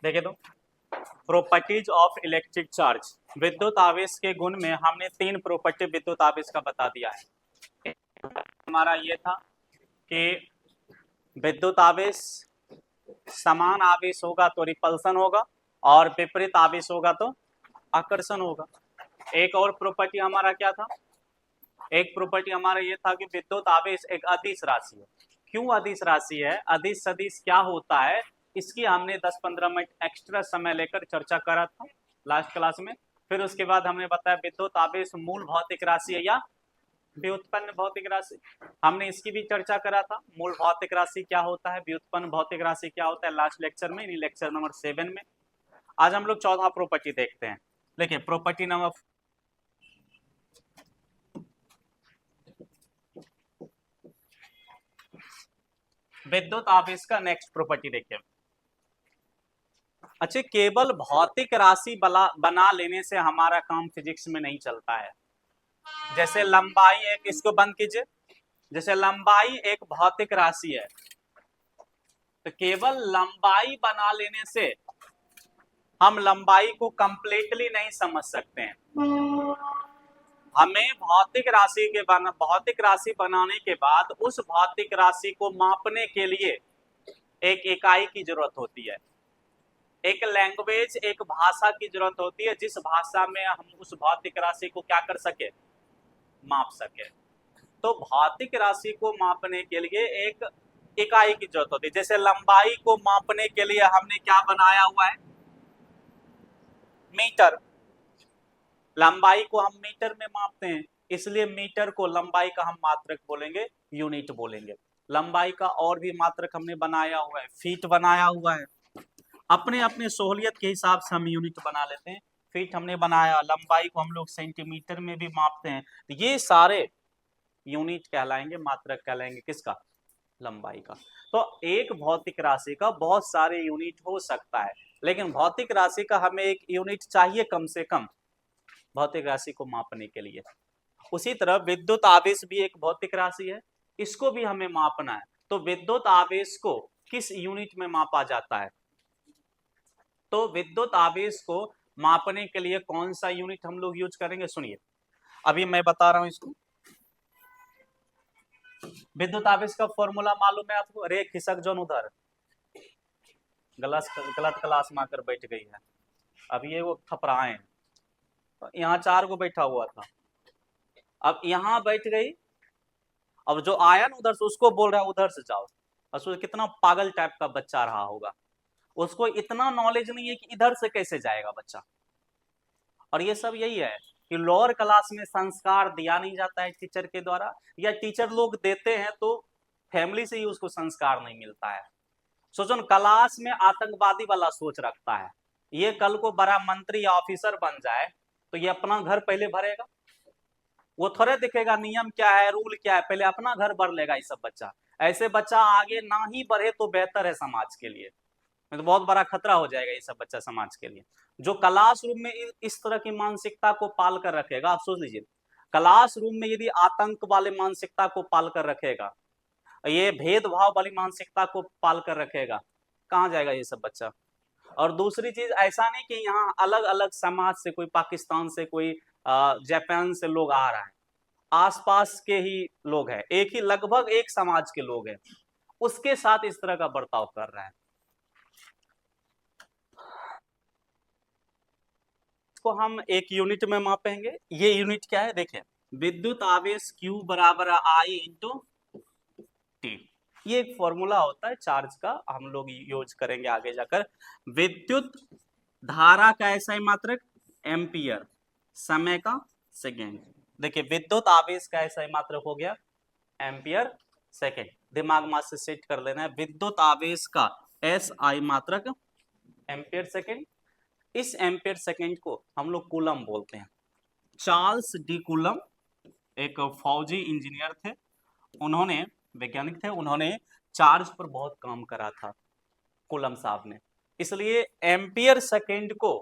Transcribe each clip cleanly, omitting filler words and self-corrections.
देखे तो properties of electric charge, विद्युत आवेश के गुण में हमने 3 प्रॉपर्टी विद्युत आवेश का बता दिया है। हमारा ये था कि विद्युत आवेश समान आवेश होगा तो रिपल्सन होगा और विपरीत आवेश होगा तो आकर्षण होगा। एक और प्रॉपर्टी हमारा क्या था, एक प्रॉपर्टी हमारा ये था कि विद्युत आवेश एक अदिश राशि है। क्यों अदिश राशि है, अदिश सदिश क्या होता है, इसकी हमने 10-15 मिनट एक्स्ट्रा समय लेकर चर्चा करा था लास्ट क्लास में। फिर उसके बाद हमने बताया विद्युत आवेश मूल भौतिक राशि है या व्युत्पन्न भौतिक राशि, हमने इसकी भी चर्चा करा था। मूल भौतिक राशि क्या होता है, व्युत्पन्न भौतिक राशि क्या होता है, लास्ट लेक्चर में, लेक्चर नंबर 7 में। आज हम लोग चौथा प्रॉपर्टी देखते हैं। देखिए प्रॉपर्टी नंबर विद्युत आवेश का नेक्स्ट प्रॉपर्टी देखिए। अच्छा, केवल भौतिक राशि बना लेने से हमारा काम फिजिक्स में नहीं चलता है। जैसे लंबाई एक, इसको बंद कीजिए, जैसे लंबाई एक भौतिक राशि है, तो केवल लंबाई बना लेने से हम लंबाई को कंप्लीटली नहीं समझ सकते हैं। हमें भौतिक राशि बनाने के बाद उस भौतिक राशि को मापने के लिए एक इकाई की जरूरत होती है, एक लैंग्वेज, एक भाषा की जरूरत होती है, जिस भाषा में हम उस भौतिक राशि को क्या कर सके, माप सके। तो भौतिक राशि को मापने के लिए एक इकाई की जरूरत होती है। जैसे लंबाई को मापने के लिए हमने क्या बनाया हुआ है, मीटर। लंबाई को हम मीटर में मापते हैं, इसलिए मीटर को लंबाई का हम मात्रक बोलेंगे, यूनिट बोलेंगे। लंबाई का और भी मात्रक हमने बनाया हुआ है, फीट बनाया हुआ है। अपने अपने सहूलियत के हिसाब से हम यूनिट बना लेते हैं। फीट हमने बनाया, लंबाई को हम लोग सेंटीमीटर में भी मापते हैं। ये सारे यूनिट कहलाएंगे, मात्रक कहलाएंगे किसका, लंबाई का। तो एक भौतिक राशि का बहुत सारे यूनिट हो सकता है, लेकिन भौतिक राशि का हमें एक यूनिट चाहिए कम से कम भौतिक राशि को मापने के लिए। उसी तरह विद्युत आवेश भी एक भौतिक राशि है, इसको भी हमें मापना है। तो विद्युत आवेश को किस यूनिट में मापा जाता है, तो विद्युत आवेश को मापने के लिए कौन सा यूनिट हम लोग यूज करेंगे, सुनिए अभी मैं बता रहा हूं इसको। विद्युत आवेश का फॉर्मूला मालूम है आपको, अरे खिसक जोन उधर गलत क्लास में आकर बैठ गई है, अभी ये वो थपराए, यहाँ 4 को बैठा हुआ था, अब यहाँ बैठ गई, अब जो आया ना उधर से उसको बोल रहा है उधर से जाओ। और कितना पागल टाइप का बच्चा रहा होगा, उसको इतना नॉलेज नहीं है कि इधर से कैसे जाएगा बच्चा। और ये सब यही है कि लोअर क्लास में संस्कार दिया नहीं जाता है टीचर के द्वारा, या टीचर लोग देते हैं तो फैमिली से ही उसको संस्कार नहीं मिलता है। सोचो क्लास में आतंकवादी वाला सोच रखता है, ये कल को बड़ा मंत्री या ऑफिसर बन जाए तो ये अपना घर पहले भरेगा, वो थोड़े दिखेगा नियम क्या है, रूल क्या है, पहले अपना घर भर लेगा। ये सब बच्चा, ऐसे बच्चा आगे ना ही बढ़े तो बेहतर है समाज के लिए, तो बहुत बड़ा खतरा हो जाएगा ये सब बच्चा समाज के लिए। जो क्लासरूम में इस तरह की मानसिकता को पाल कर रखेगा, आप सोच लीजिए क्लासरूम में यदि आतंक वाले मानसिकता को पाल कर रखेगा, ये भेदभाव वाली मानसिकता को पाल कर रखेगा, कहाँ जाएगा ये सब बच्चा। और दूसरी चीज, ऐसा नहीं कि यहाँ अलग अलग समाज से, कोई पाकिस्तान से, कोई जापान से लोग आ रहा है, आसपास के ही लोग हैं, एक ही लगभग एक समाज के लोग हैं, उसके साथ इस तरह का बर्ताव कर रहा है। को हम एक यूनिट में मापेंगे। ये यूनिट क्या है, देखें, विद्युत आवेश Q बराबर I इंटू टी। ये एक फॉर्मूला होता है चार्ज का, हम लोग यूज करेंगे आगे जाकर। विद्युत धारा का ऐसा ही मात्रक एम्पियर, समय का सेकेंड। देखिए विद्युत आवेश का ऐसा ही मात्रक हो गया एम्पियर सेकेंड, दिमाग में से सेट कर लेना है। विद्युत आवेश का SI मात्रक एम्पियर सेकेंड। इस एम्पियर सेकेंड को हम लोग कूलम बोलते हैं। चार्ल्स डी कूलम एक फौजी इंजीनियर थे, उन्होंने, वैज्ञानिक थे, उन्होंने चार्ज पर बहुत काम करा था कूलम साहब ने, इसलिए एम्पियर सेकेंड को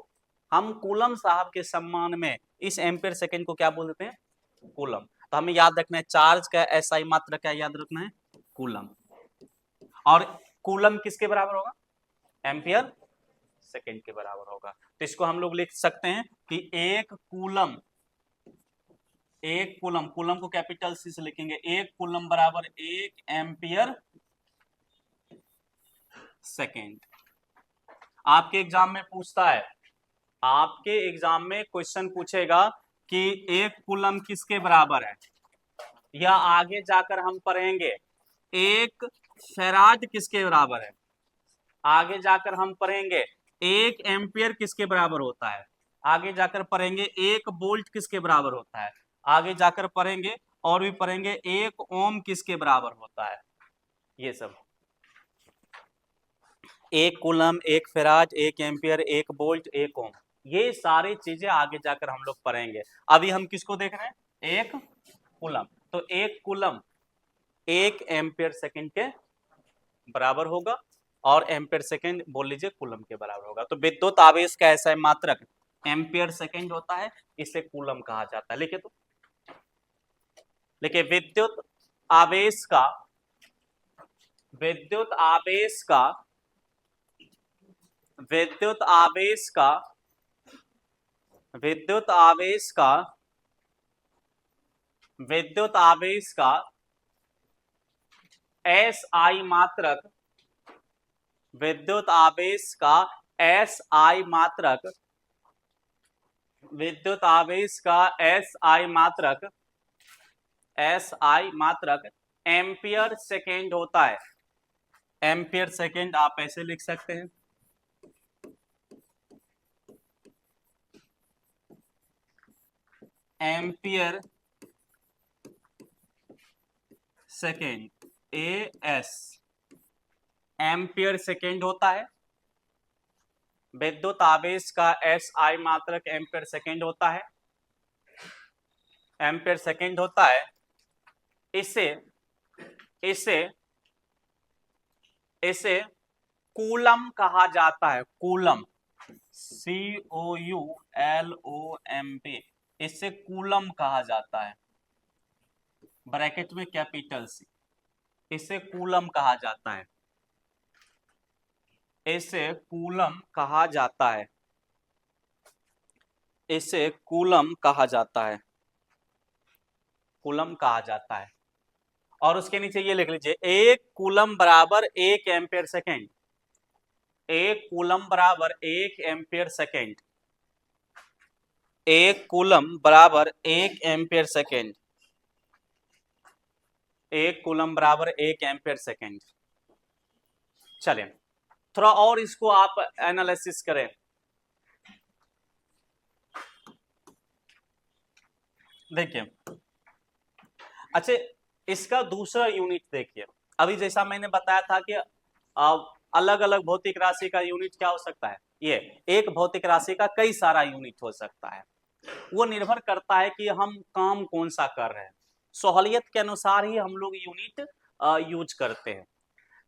हम कूलम साहब के सम्मान में इस एम्पियर सेकेंड को क्या बोल देते हैं, कूलम। तो हमें याद रखना है चार्ज का SI मात्रक क्या याद रखना है, कूलम। और कूलम किसके बराबर होगा, एम्पियर सेकेंड के बराबर होगा। तो इसको हम लोग लिख सकते हैं कि एक कूलम कूलम को कैपिटल सी से लिखेंगे, एक कूलम बराबर 1 एम्पियर सेकेंड। आपके एग्जाम में पूछता है, आपके एग्जाम में क्वेश्चन पूछेगा कि एक कूलम किसके बराबर है, या आगे जाकर हम पढ़ेंगे एक फैराड किसके बराबर है, आगे जाकर हम पढ़ेंगे एक एम्पियर किसके बराबर होता है, आगे जाकर पढ़ेंगे एक वोल्ट किसके बराबर होता है, आगे जाकर पढ़ेंगे और भी पढ़ेंगे एक ओम किसके बराबर होता है। ये सब एक कूलम, एक फैराड, एक एम्पियर, एक वोल्ट, एक ओम, ये सारी चीजें आगे जाकर हम लोग पढ़ेंगे। अभी हम किसको देख रहे हैं, एक कूलम। तो एक कूलम 1 एम्पियर सेकंड के बराबर होगा, और एम्पियर सेकंड बोल लीजिए कूलम के बराबर होगा। तो विद्युत आवेश का ऐसा मात्रक एम्पियर सेकंड होता है, इसे कूलम कहा जाता है। लिखिए, तो लिखिए, विद्युत आवेश का विद्युत आवेश का विद्युत आवेश का विद्युत आवेश का विद्युत आवेश का SI मात्रक, विद्युत आवेश का SI मात्रक, विद्युत आवेश का SI मात्रक, SI मात्रक एम्पियर सेकेंड होता है। एम्पियर सेकेंड आप ऐसे लिख सकते हैं, ampere second, AS ampere second होता है। विद्युत आवेश का SI मात्रक एम्पियर सेकेंड होता है, एम्पियर सेकेंड होता है। इसे इसे इसे कूलम कहा जाता है, कूलम, COULOMB, इसे कूलम कहा जाता है, ब्रैकेट में कैपिटल C, इसे कूलम कहा जाता है, इसे कूलम कहा जाता है, इसे कूलम कहा जाता है, कूलम कहा जाता है। और उसके नीचे ये लिख लीजिए, एक कूलम बराबर 1 एम्पियर सेकेंड, एक कूलम बराबर 1 एम्पियर सेकेंड, एक कूलम बराबर 1 एम्पियर सेकेंड, एक कूलम बराबर 1 एम्पियर सेकेंड। चलिए थोड़ा और इसको आप एनालिसिस करें। देखिए, अच्छा, इसका दूसरा यूनिट देखिए। अभी जैसा मैंने बताया था कि अलग अलग भौतिक राशि का यूनिट क्या हो सकता है, ये एक भौतिक राशि का कई सारा यूनिट हो सकता है। वो निर्भर करता है कि हम काम कौन सा कर रहे हैं, सहूलियत के अनुसार ही हम लोग यूनिट यूज करते हैं।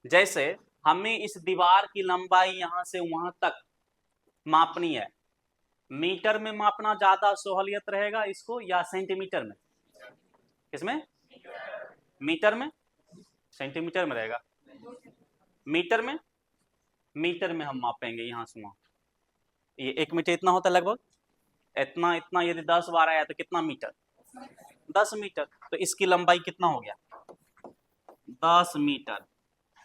जैसे हमें इस दीवार की लंबाई यहां से वहां तक मापनी है, मीटर में मापना ज्यादा सहूलियत रहेगा इसको, या सेंटीमीटर में? किसमें? मीटर में? सेंटीमीटर में रहेगा। मीटर में? मीटर में हम मापेंगे यहां से वहां। ये 1 मीटर इतना होता है लगभग, इतना इतना, यदि 10 बार आया तो कितना मीटर? 10 मीटर। तो इसकी लंबाई कितना हो गया? 10 मीटर।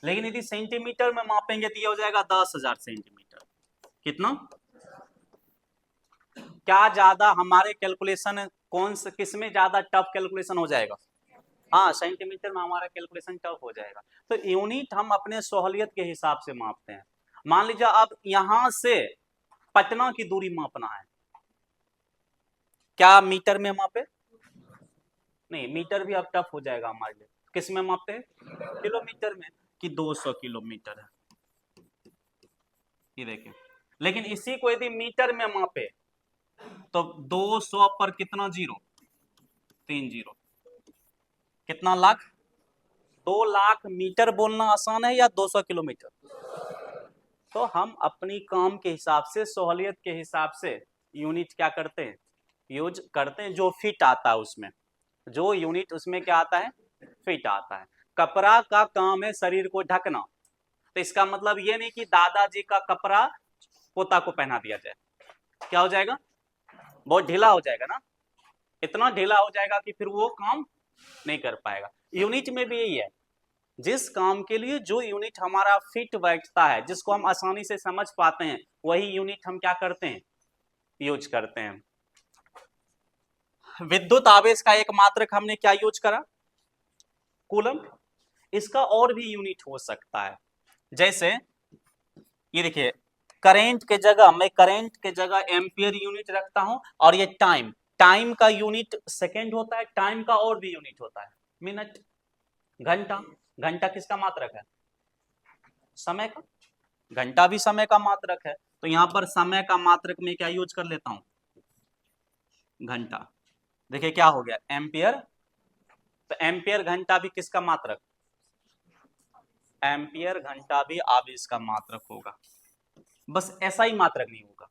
लेकिन यदि सेंटीमीटर में मापेंगे तो ये हो जाएगा 10,000 सेंटीमीटर। कितना? क्या ज्यादा हमारे कैलकुलेशन कौन से, किसमें ज्यादा टफ कैलकुलेशन हो जाएगा? हाँ, सेंटीमीटर में हमारा कैलकुलेशन टफ हो जाएगा। तो यूनिट हम अपने सहूलियत के हिसाब से मापते हैं। मान लीजिए अब यहां से पटना की दूरी मापना है, क्या मीटर में मापे? नहीं, मीटर भी अब टफ हो जाएगा हमारे लिए। किस में मापते हैं? किलोमीटर में, कि 200 किलोमीटर है, ये देखिए। लेकिन इसी को यदि मीटर में मापे तो 200 पर कितना जीरो? 3 जीरो, कितना लाख? 2 लाख मीटर बोलना आसान है या 200 किलोमीटर? तो हम अपनी काम के हिसाब से, सहूलियत के हिसाब से यूनिट क्या करते हैं, यूज करते हैं, जो फिट आता है उसमें, जो यूनिट उसमें क्या आता है, फिट आता है। कपड़ा का काम है शरीर को ढकना, तो इसका मतलब ये नहीं कि दादाजी का कपड़ा पोता को पहना दिया जाए, क्या हो जाएगा? बहुत ढीला हो जाएगा ना, इतना ढीला हो जाएगा कि फिर वो काम नहीं कर पाएगा। यूनिट में भी यही है, जिस काम के लिए जो यूनिट हमारा फिट बैठता है, जिसको हम आसानी से समझ पाते हैं, वही यूनिट हम क्या करते हैं, यूज करते हैं। विद्युत आवेश का एक मात्रक हमने क्या यूज करा? कूलम। इसका और भी यूनिट हो सकता है, जैसे ये देखिए, करंट के जगह मैं करंट के जगह एम्पियर यूनिट रखता हूं, और ये टाइम, टाइम का यूनिट सेकेंड होता है, टाइम का और भी यूनिट होता है मिनट, घंटा। घंटा किसका मात्रक है? समय का। घंटा भी समय का मात्रक है, तो यहां पर समय का मात्रक में क्या यूज कर लेता हूं? घंटा। देखिए क्या हो गया, एम्पियर। तो एम्पियर घंटा भी किसका मात्रक? एम्पियर घंटा भी आवेश का मात्रक होगा। बस ऐसा ही मात्रक नहीं होगा।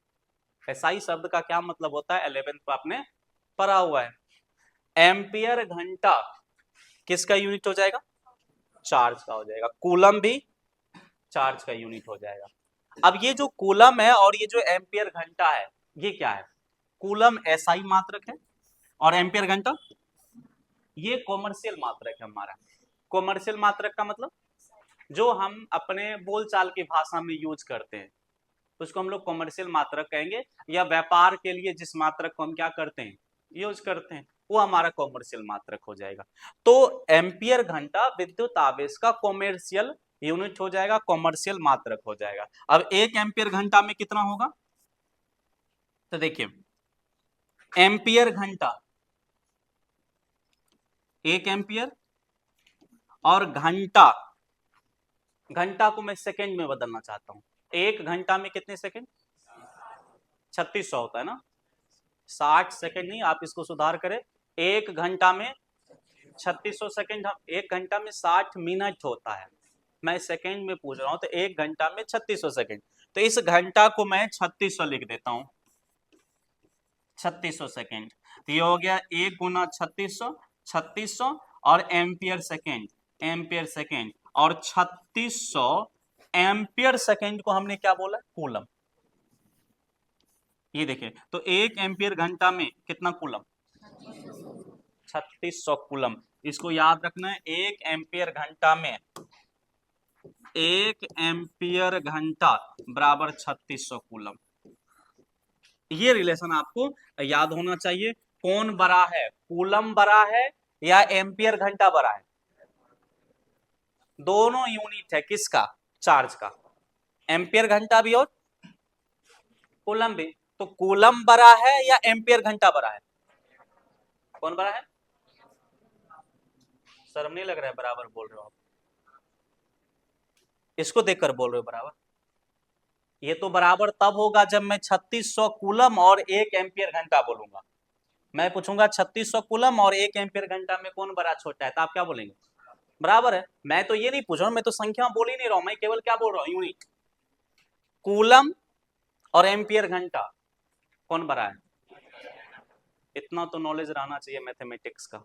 एसआई शब्द का क्या मतलब होता है, 11th में आपने पढ़ा हुआ है। एम्पियर घंटा किसका यूनिट हो जाएगा? चार्ज का हो जाएगा। कूलम भी चार्ज का यूनिट हो जाएगा। अब ये जो कूलम है और ये जो एम्पियर घंटा है, ये क्या है? कूलम एसआई मात्रक है, और एम्पियर घंटा ये कॉमर्शियल मात्रक है हमारा। कॉमर्शियल मात्रक का मतलब जो हम अपने बोलचाल की भाषा में यूज करते हैं, उसको हम लोग कॉमर्शियल मात्रक कहेंगे, या व्यापार के लिए जिस मात्रक को हम क्या करते हैं, यूज करते हैं, वो हमारा कॉमर्शियल मात्रक हो जाएगा। तो एम्पियर घंटा विद्युत आवेश का कॉमर्शियल यूनिट हो जाएगा, कॉमर्शियल मात्रक हो जाएगा। अब एक एम्पियर घंटा में कितना होगा? तो देखिए, एम्पियर घंटा, एक एम्पियर, और घंटा, घंटा को मैं सेकंड में बदलना चाहता हूं। एक घंटा में कितने सेकंड? 3600 होता है ना, 60 सेकंड नहीं, आप इसको सुधार करें। एक घंटा में 3600 सेकंड, एक घंटा में 60 मिनट होता है, मैं सेकंड में पूछ रहा हूं, तो एक घंटा में 3600 सेकंड। तो इस घंटा को मैं 3600 लिख देता हूं, 3600 सेकंड। तो ये हो गया 1 गुना 3600, 3600, और एम्पियर सेकंड, एम्पियर सेकंड, और 3600 एम्पियर सेकंड को हमने क्या बोला? कूलम। ये देखिए, तो एक एम्पियर घंटा में कितना कूलम? 3600 कूलम। इसको याद रखना है, एक एम्पियर घंटा में, एक एम्पियर घंटा बराबर 3600 कूलम। ये रिलेशन आपको याद होना चाहिए। कौन बड़ा है, कूलम बड़ा है या एम्पियर घंटा बड़ा है? दोनों यूनिट है किसका? चार्ज का। एम्पियर घंटा भी और कूलम भी। तो कूलम बड़ा है या एम्पियर घंटा बड़ा है? कौन बड़ा है? शर्म नहीं लग रहा है बराबर बोल रहे हो आप? इसको देखकर बोल रहे हो बराबर? ये तो बराबर तब होगा जब मैं 3600 कूलम और 1 एम्पियर घंटा बोलूंगा। मैं पूछूंगा 3600 कूलम और 1 एम्पियर घंटा में कौन बड़ा छोटा है, तो आप क्या बोलेंगे? बराबर है। मैं तो ये नहीं पूछ रहा हूं, मैं तो संख्या बोल ही नहीं रहा हूं, मैं केवल क्या बोल रहा हूं, यूनिट। कूलम और एम्पियर घंटा कौन बड़ा है? इतना तो नॉलेज रहना चाहिए मैथमेटिक्स का।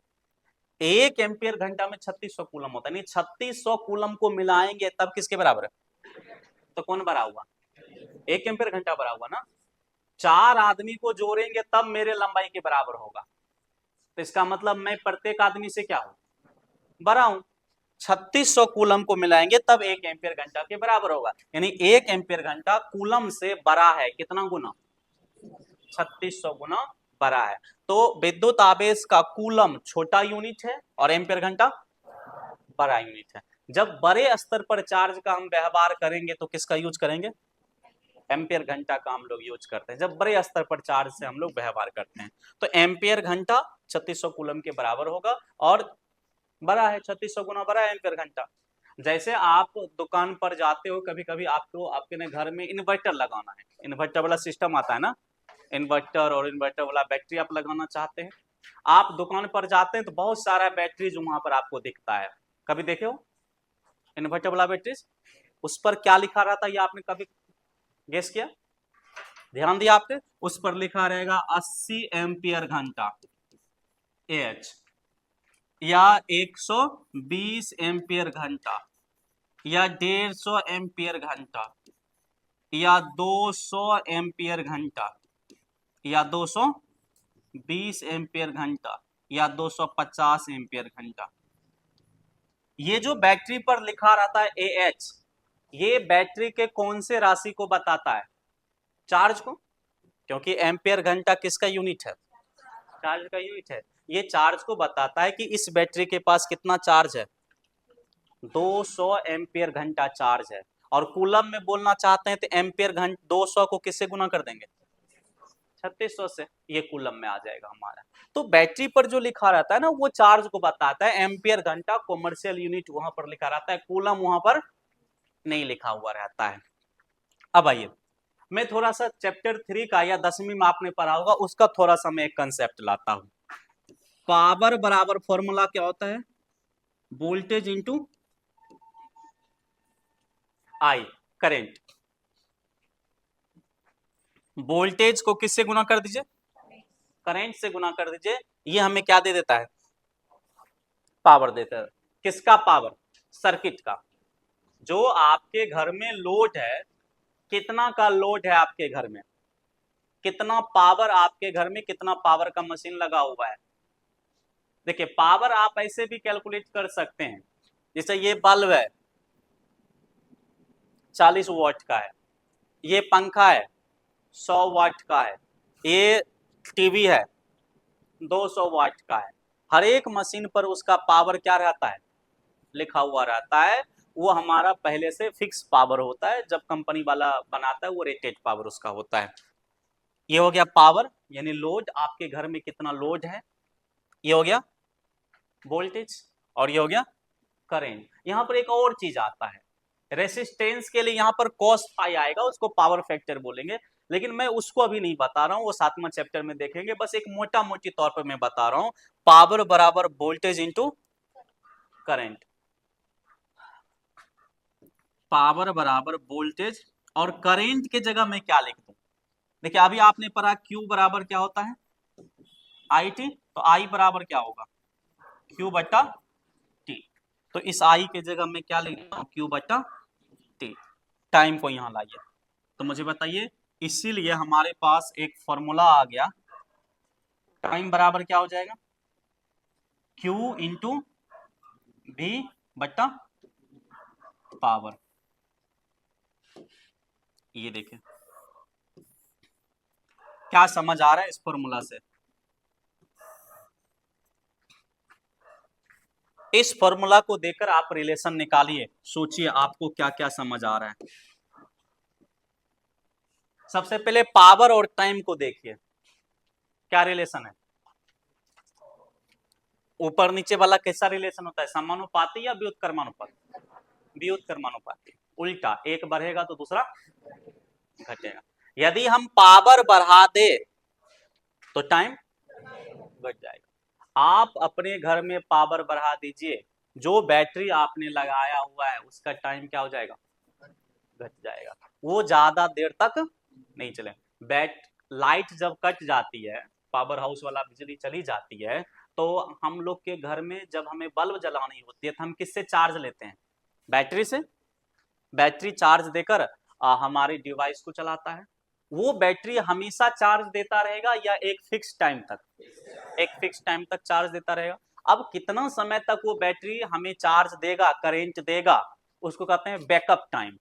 एक एम्पियर घंटा में 3600 कूलम होता है, नहीं 3600 कूलम को मिलाएंगे तब किसके बराबर है? तो कौन बड़ा हुआ? एक एम्पियर घंटा बड़ा हुआ ना। चार आदमी को जोड़ेंगे तब मेरे लंबाई के बराबर होगा, तो इसका मतलब मैं प्रत्येक आदमी से क्या हूं? बड़ा हूं। 3600 कूलम को मिलाएंगे तब एक एम्पियर घंटा के बराबर होगा, यानी एक एम्पियर घंटा कूलम से बड़ा है, कितना गुना? 3600 गुना बड़ा है। तो विद्युत आवेश का कूलम छोटा यूनिट है और एम्पियर घंटा बड़ा यूनिट है। जब बड़े स्तर पर चार्ज का हम व्यवहार करेंगे तो किसका यूज करेंगे? एम्पियर घंटा का हम लोग यूज करते हैं, जब बड़े स्तर पर चार्ज से हम लोग व्यवहार करते हैं। तो एम्पियर घंटा 3600 कूलम के बराबर होगा, और बड़ा है, 3600 गुना बड़ा है एम्पियर घंटा। जैसे आप दुकान पर जाते हो, कभी कभी आपको आपके घर में इन्वर्टर लगाना है, इन्वर्टर वाला सिस्टम आता है ना, इन्वर्टर और इन्वर्टर वाला बैटरी आप लगाना चाहते हैं। आप दुकान पर जाते हैं तो बहुत सारा बैटरी जो वहां पर आपको दिखता है, कभी देखे हो इन्वर्टर वाला बैटरी? उस पर क्या लिखा रहता है, ये आपने कभी गेस किया, ध्यान दिया आपने? उस पर लिखा रहेगा 80 एम्पियर घंटा एच, या 120 एम्पियर घंटा, या 150 एम्पियर घंटा। या 200 एम्पियर घंटा या 220 एम्पियर घंटा या 250 एम्पियर घंटा। ये जो बैटरी पर लिखा रहता है AH, ये बैटरी के कौन से राशि को बताता है? चार्ज को, क्योंकि एम्पियर घंटा किसका यूनिट है? चार्ज का यूनिट है। ये चार्ज को बताता है कि इस बैटरी के पास कितना चार्ज है, 200 एम्पियर घंटा चार्ज है। और कूलम में बोलना चाहते हैं तो एम्पियर घंटा 200 को किससे गुना कर देंगे? 3600 से, ये कूलम में आ जाएगा हमारा। तो बैटरी पर जो लिखा रहता है ना, वो चार्ज को बताता है। एम्पियर घंटा कॉमर्शियल यूनिट वहां पर लिखा रहता है, कूलम वहां पर नहीं लिखा हुआ रहता है। अब आइए, मैं थोड़ा सा चैप्टर 3 का या 10वीं में आपने पढ़ा होगा उसका थोड़ा सा मैं एक कंसेप्ट लाता हूं। पावर बराबर फॉर्मूला क्या होता है? वोल्टेज इंटू आई, करेंट। वोल्टेज को किससे गुना कर दीजिए? करंट से गुना कर दीजिए। ये हमें क्या दे देता है? पावर देता है। किसका पावर? सर्किट का। जो आपके घर में लोड है, कितना का लोड है आपके घर में, कितना पावर आपके घर में, कितना पावर का मशीन लगा हुआ है। देखिए, पावर आप ऐसे भी कैलकुलेट कर सकते हैं, जैसे ये बल्ब है 40 वाट का है, ये पंखा है 100 वाट का है, ये टीवी है 200 वाट का है। हर एक मशीन पर उसका पावर क्या रहता है? लिखा हुआ रहता है। वो हमारा पहले से फिक्स पावर होता है, जब कंपनी वाला बनाता है वो रेटेड पावर उसका होता है। ये हो गया पावर, यानी लोड, आपके घर में कितना लोड है। ये हो गया वोल्टेज, और ये हो गया करंट। यहां पर एक और चीज आता है, रेसिस्टेंस के लिए यहां पर कॉस पाई आएगा, उसको पावर फैक्टर बोलेंगे, लेकिन मैं उसको अभी नहीं बता रहा हूं, वो 7वां चैप्टर में देखेंगे। बस एक मोटा मोटी तौर पर मैं बता रहा हूं, पावर बराबर वोल्टेज इंटू करंट। पावर बराबर वोल्टेज, और करंट के जगह मैं क्या लिख दूं? देखिए, अभी आपने पढ़ा Q बराबर क्या होता है? IT। तो I बराबर क्या होगा? Q बटा T। तो इस I के जगह मैं क्या लिख दूं? Q बटा T। टाइम को यहां लाइए, तो मुझे बताइए, इसीलिए हमारे पास एक फॉर्मूला आ गया, टाइम बराबर क्या हो जाएगा? Q इंटू V बटा पावर। ये देखिए, क्या समझ आ रहा है इस फॉर्मूला से? इस फॉर्मूला को देखकर आप रिलेशन निकालिए, सोचिए आपको क्या क्या समझ आ रहा है। सबसे पहले पावर और टाइम को देखिए, क्या रिलेशन है? ऊपर नीचे वाला कैसा रिलेशन होता है? समानुपाती या व्युत्क्रमानुपाती? व्युत्क्रमानुपाती। उल्टा, एक बढ़ेगा तो दूसरा घटेगा। यदि हम पावर बढ़ा दे तो टाइम घट जाएगा। आप अपने घर में पावर बढ़ा दीजिए, जो बैटरी आपने लगाया हुआ है उसका टाइम क्या हो जाएगा? घट जाएगा। वो ज्यादा देर तक नहीं चले। लाइट जब कट जाती है, पावर हाउस वाला बिजली चली जाती है, तो हम लोग के घर में जब हमें बल्ब जलानी होती है तो हम किससे चार्ज लेते हैं? बैटरी से। बैटरी चार्ज देकर हमारे डिवाइस को चलाता है। वो बैटरी हमेशा चार्ज देता रहेगा या एक फिक्स टाइम तक? एक फिक्स टाइम तक चार्ज देता रहेगा। अब कितना समय तक वो बैटरी हमें चार्ज देगा, करंट देगा, उसको कहते हैं बैकअप टाइम।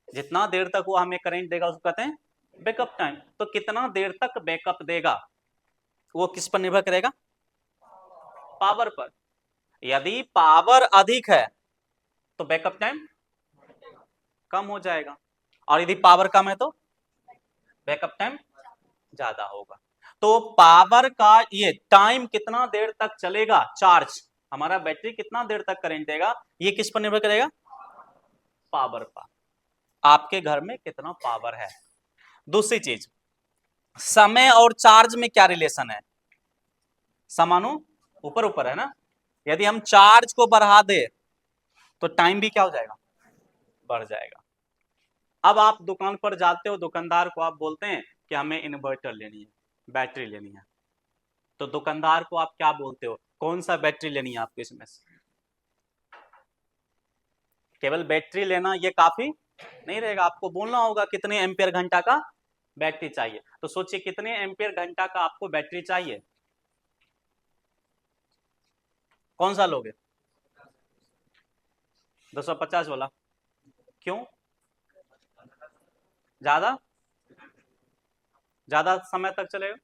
जितना देर तक वो हमें करंट देगा उसको कहते हैं बैकअप टाइम। तो कितना देर तक बैकअप देगा, वो किस पर निर्भर करेगा? पावर पर। यदि पावर अधिक है तो बैकअप टाइम कम हो जाएगा, और यदि पावर कम है तो बैकअप टाइम ज्यादा होगा। तो पावर का ये टाइम कितना देर तक चलेगा, चार्ज, हमारा बैटरी कितना देर तक करंट देगा, ये किस पर निर्भर करेगा? पावर पर। आपके घर में कितना पावर है। दूसरी चीज, समय और चार्ज में क्या रिलेशन है? समानु ऊपर ऊपर है ना। यदि हम चार्ज को बढ़ा दे तो टाइम भी क्या हो जाएगा? बढ़ जाएगा। अब आप दुकान पर जाते हो, दुकानदार को आप बोलते हैं कि हमें इन्वर्टर लेनी है, बैटरी लेनी है, तो दुकानदार को आप क्या बोलते हो? कौन सा बैटरी लेनी है आपको इसमें से? केवल बैटरी लेना ये काफी नहीं रहेगा। आपको बोलना होगा कितने एम्पियर घंटा का बैटरी चाहिए। तो सोचिए कितने एम्पियर घंटा का आपको बैटरी चाहिए, कौन सा लोगे? 250 वाला। क्यों? ज्यादा ज्यादा समय तक चलेगा।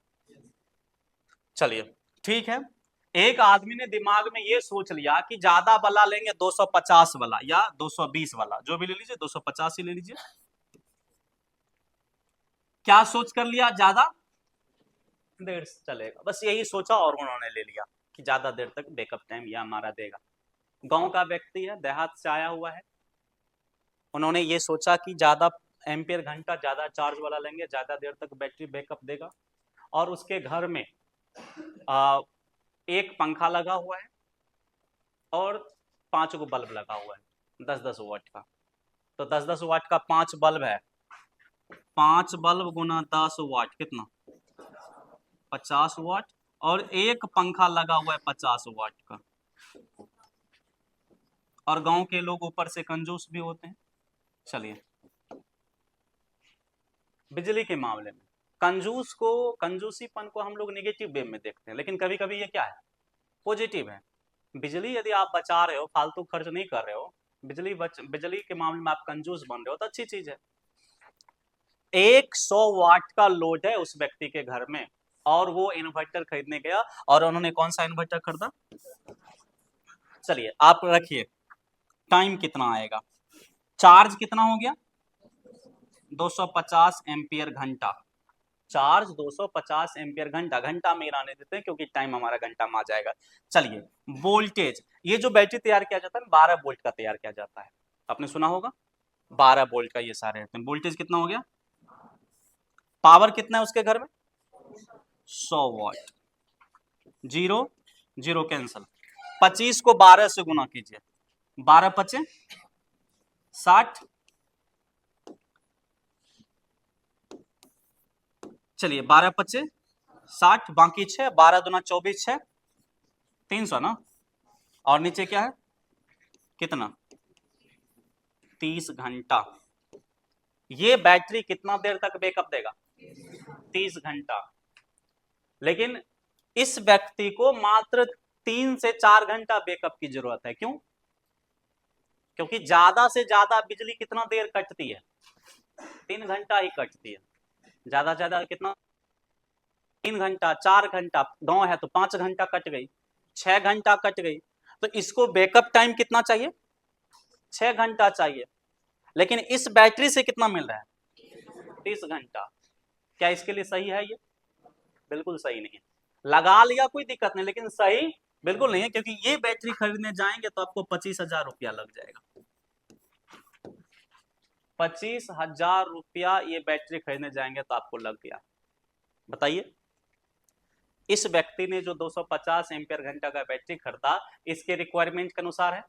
चलिए ठीक है, एक आदमी ने दिमाग में ये सोच लिया कि ज्यादा वाला लेंगे 250 वाला या 220 वाला, जो भी ले लीजिए, 250 ही ले लीजिए। क्या सोच कर लिया? ज्यादा देर चलेगा, बस यही सोचा और उन्होंने ले लिया कि ज्यादा देर तक बैकअप टाइम ये हमारा देगा। गांव का व्यक्ति है, देहात से आया हुआ है, उन्होंने ये सोचा कि ज्यादा एम्पियर घंटा ज्यादा चार्ज वाला लेंगे, ज्यादा देर तक बैटरी बैकअप देगा। और उसके घर में एक पंखा लगा हुआ है और 5 गो बल्ब लगा हुआ है 10-10 वाट का। तो 10-10 वाट का 5 बल्ब है, 5 बल्ब गुना 10 वाट कितना? 50 वाट। और एक पंखा लगा हुआ है 50 वाट का। और गांव के लोग ऊपर से कंजूस भी होते हैं। चलिए, बिजली के मामले में कंजूसीपन को हम लोग नेगेटिव वे में देखते हैं, लेकिन कभी कभी ये क्या है, पॉजिटिव है। बिजली यदि आप बचा रहे हो, फालतू खर्च नहीं कर रहे हो, बिजली के मामले में आप कंजूस बन रहे हो, तो अच्छी चीज है। 100 वाट का लोड है उस व्यक्ति के घर में, और वो इन्वर्टर खरीदने गया, और उन्होंने कौन सा इन्वर्टर खरीदा? चलिए आप रखिए, टाइम कितना आएगा, चार्ज कितना हो गया? 250 एम्पियर घंटा। चार्ज 250 एम्पियर घंटा, घंटा में आने देते हैं क्योंकि टाइम हमारा घंटा में आ जाएगा। चलिए, वोल्टेज, ये जो बैटरी तैयार किया जाता है 12 वोल्ट का तैयार किया जाता है, आपने सुना होगा 12 वोल्ट का ये सारे रहते हैं। वोल्टेज कितना हो गया? पावर कितना है उसके घर में? 100 वाट। जीरो जीरो कैंसल, 25 को 12 से गुना कीजिए, 12×5 = 60। चलिए 12×5 = 60, बाकी 6, 12×2 = 24, 6 300 ना। और नीचे क्या है, कितना? 30 घंटा। ये बैटरी कितना देर तक बैकअप देगा? 30 घंटा। लेकिन इस व्यक्ति को मात्र 3 से 4 घंटा बैकअप की जरूरत है। क्यों? क्योंकि ज्यादा से ज्यादा बिजली कितना देर कटती है? 3 घंटा ही कटती है। ज्यादा से ज्यादा कितना? 3 घंटा, 4 घंटा, गांव है तो 5 घंटा कट गई, 6 घंटा कट गई। तो इसको बैकअप टाइम कितना चाहिए? 6 घंटा चाहिए। लेकिन इस बैटरी से कितना मिल रहा है? 30 घंटा। क्या इसके लिए सही है ये? बिल्कुल सही नहीं है। लगा लिया कोई दिक्कत नहीं, लेकिन सही बिल्कुल नहीं है, क्योंकि ये बैटरी खरीदने जाएंगे तो आपको 25,000 रुपया लग जाएगा। 25,000 रुपया ये बैटरी खरीदने जाएंगे तो आपको लग गया। बताइए, इस व्यक्ति ने जो 250 एम्पियर घंटा का बैटरी खरीदा, इसके रिक्वायरमेंट के अनुसार है?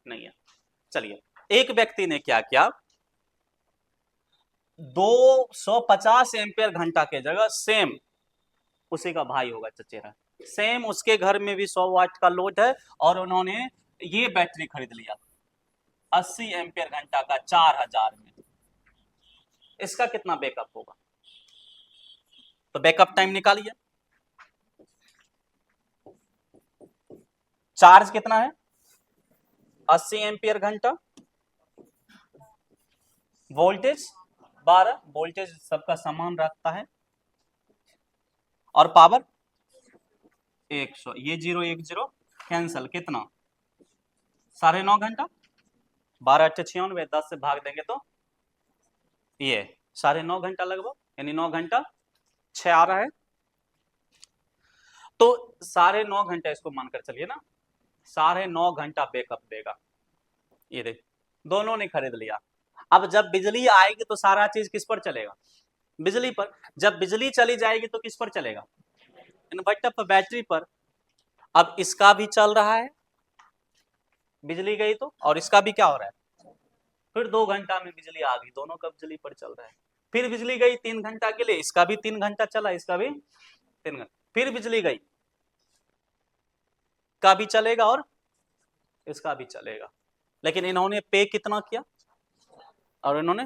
नहीं है। चलिए, एक व्यक्ति ने क्या किया, 250 एम्पियर घंटा के जगह सेम, उसी का भाई होगा चचेरा, सेम उसके घर में भी 100 वाट का लोड है, और उन्होंने ये बैटरी खरीद लिया 80 एम्पियर घंटा का 4000 में। इसका कितना बैकअप होगा? तो बैकअप टाइम निकालिए। चार्ज कितना है? 80 एम्पियर घंटा। वोल्टेज 12, वोल्टेज सबका समान रखता है। और पावर 100, ये 0 1 0 कैंसल, कितना? 9.5 घंटा। 12×8 = 96, 10 से भाग देंगे तो ये 9.5 घंटा लगभग, यानी 9 घंटा 6 आ रहा है। तो 9.5 घंटा इसको मानकर चलिए ना, 9.5 घंटा बैकअप देगा। ये देख, दोनों ने खरीद लिया। अब जब बिजली आएगी तो सारा चीज किस पर चलेगा? बिजली पर। जब बिजली चली जाएगी तो किस पर चलेगा? इन्वर्टर पर, बैटरी पर। अब इसका भी चल रहा है, बिजली गई तो, और इसका भी क्या हो रहा है, फिर 2 घंटा में बिजली आ गई, दोनों का बिजली पर चल रहा है। फिर बिजली गई 3 घंटा के लिए, इसका भी 3 घंटा चला, इसका भी 3 घंटा, फिर बिजली गई, का भी चलेगा और इसका भी चलेगा। लेकिन इन्होंने पे कितना किया? और इन्होंने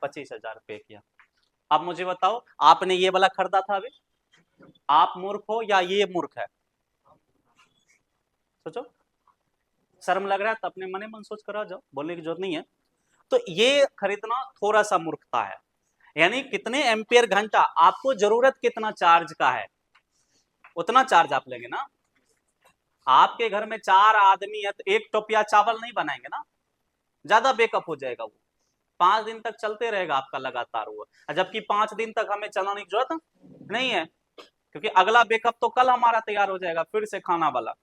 25,000 पे किया। अब मुझे बताओ, आपने ये वाला खरीदा था अभी, आप मूर्ख हो या ये मूर्ख है? सोचो, शर्म लग रहा है तो अपने मने मन सोच कर आ जाओ, बोलने की जरूरत नहीं है। तो ये खरीदना थोड़ा सा मूर्खता है। यानी कितने एम्पियर घंटा, आपको जरूरत कितना चार्ज का है उतना चार्ज आप लेंगे ना। आपके घर में 4 आदमी है तो एक टोपिया चावल नहीं बनाएंगे ना, ज्यादा बेकअप हो जाएगा वो, 5 दिन तक चलते रहेगा आपका लगातार वो, जबकि 5 दिन तक हमें चलाने की जरूरत नहीं है, क्योंकि अगला बेकअप तो कल हमारा तैयार हो जाएगा फिर से खाना वाला।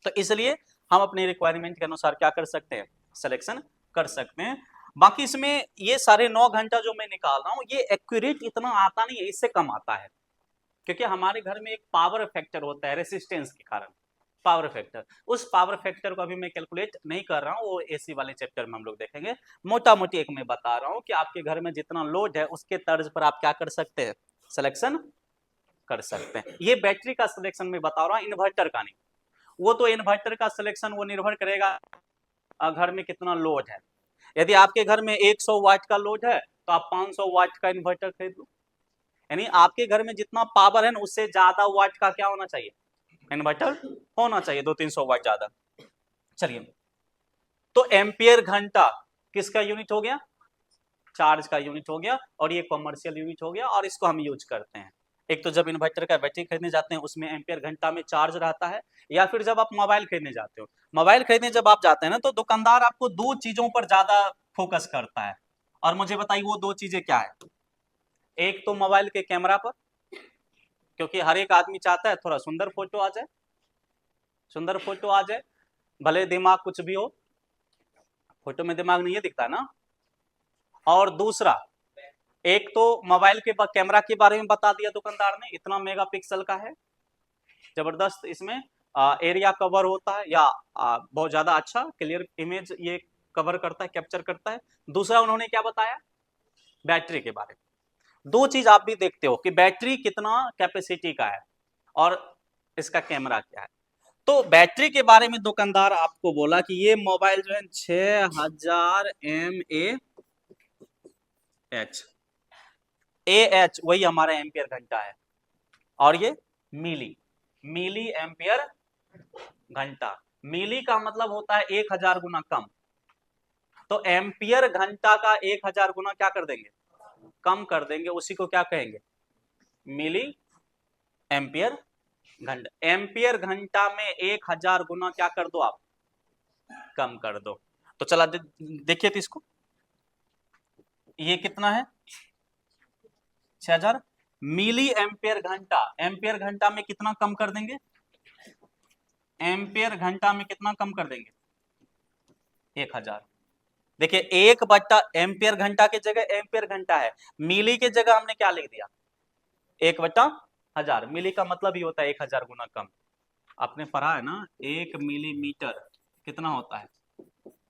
तो इसलिए हम अपनी रिक्वायरमेंट के अनुसार क्या कर सकते हैं, सिलेक्शन कर सकते हैं। बाकी इसमें ये साढ़े 9 घंटा जो मैं निकाल रहा हूं ये एक्यूरेट इतना आता नहीं है, इससे कम आता है, क्योंकि हमारे घर में एक पावर फैक्टर होता है रेसिस्टेंस के कारण, पावर फैक्टर, उस पावर फैक्टर को अभी मैं कैलकुलेट नहीं कर रहा हूं, वो एसी वाले चैप्टर में हम लोग देखेंगे। मोटा मोटी एक मैं बता रहा हूं कि आपके घर में जितना लोड है उसके तर्ज पर आप क्या कर सकते हैं, सिलेक्शन कर सकते हैं। ये बैटरी का सिलेक्शन मैं बता रहा हूं, इन्वर्टर का नहीं। वो तो इन्वर्टर का सिलेक्शन वो निर्भर करेगा घर में कितना लोड है। यदि आपके घर में 100 वाट का लोड है तो आप 500 वाट का इन्वर्टर खरीद लो। यानी आपके घर में जितना पावर है ना उससे ज्यादा वाट का क्या होना चाहिए, इन्वर्टर होना चाहिए, 200-300 वाट ज्यादा। चलिए, तो एम्पियर घंटा किसका यूनिट हो गया, चार्ज का यूनिट हो गया, और ये कॉमर्शियल यूनिट हो गया, और इसको हम यूज करते हैं। एक तो जब इन्वर्टर का बैटरी खरीदने जाते हैं उसमें एम्पियर घंटा में चार्ज रहता है, या फिर जब आप मोबाइल खरीदने जाते हो, मोबाइल खरीदने जब आप जाते हैं ना तो दुकानदार आपको 2 चीजों पर ज्यादा फोकस करता है। और मुझे बताइए वो 2 चीजें क्या है। एक तो मोबाइल के कैमरा पर, क्योंकि हर एक आदमी चाहता है थोड़ा सुंदर फोटो आ जाए, सुंदर फोटो आ जाए, भले दिमाग कुछ भी हो, फोटो में दिमाग नहीं है दिखता ना। और दूसरा, एक तो मोबाइल के कैमरा के बारे में बता दिया दुकानदार ने, इतना मेगापिक्सल का है, जबरदस्त इसमें एरिया कवर होता है, या बहुत ज्यादा अच्छा क्लियर इमेज ये कवर करता है, कैप्चर करता है। दूसरा उन्होंने क्या बताया, बैटरी के बारे में। 2 चीज आप भी देखते हो कि बैटरी कितना कैपेसिटी का है और इसका कैमरा क्या है। तो बैटरी के बारे में दुकानदार आपको बोला कि ये मोबाइल जो है 6000 mAh, AH वही हमारा एम्पियर घंटा है, और ये मिली एम्पियर घंटा। मिली का मतलब होता है 1000 गुना कम, तो एम्पियर घंटा का 1000 गुना क्या कर देंगे, कम कर देंगे, उसी को क्या कहेंगे, मिली एम्पियर घंटा। एम्पियर घंटा में 1000 गुना क्या कर दो आप, कम कर दो। तो चला देखिए तो इसको, ये कितना है 6000 मिली एम्पियर घंटा, एम्पियर घंटा में कितना कम कर देंगे, एम्पियर घंटा में कितना कम कर देंगे, 1000। देखिए 1 बट्टा एम्पियर घंटा की जगह एम्पियर घंटा है, मिली की जगह हमने क्या लिख दिया, 1/1000। मिली का मतलब ही होता है 1000 गुना कम। आपने पढ़ा है ना 1 मिलीमीटर कितना होता है,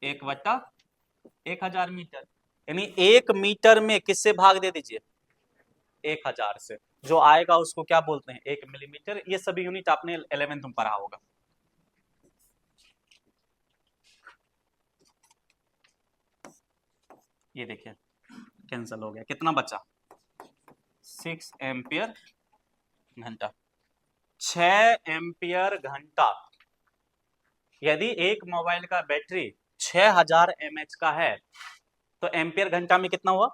1/1000 मीटर। यानी 1 मीटर में किससे भाग दे दीजिए, 1000 से, जो आएगा उसको क्या बोलते हैं, 1 मिलीमीटर। ये सभी यूनिट आपने 11th में पढ़ा होगा। ये देखिए कैंसिल हो गया, कितना बचा, 6 एम्पियर घंटा। 6 एम्पियर घंटा। यदि एक मोबाइल का बैटरी 6000 mAh का है तो एम्पियर घंटा में कितना हुआ।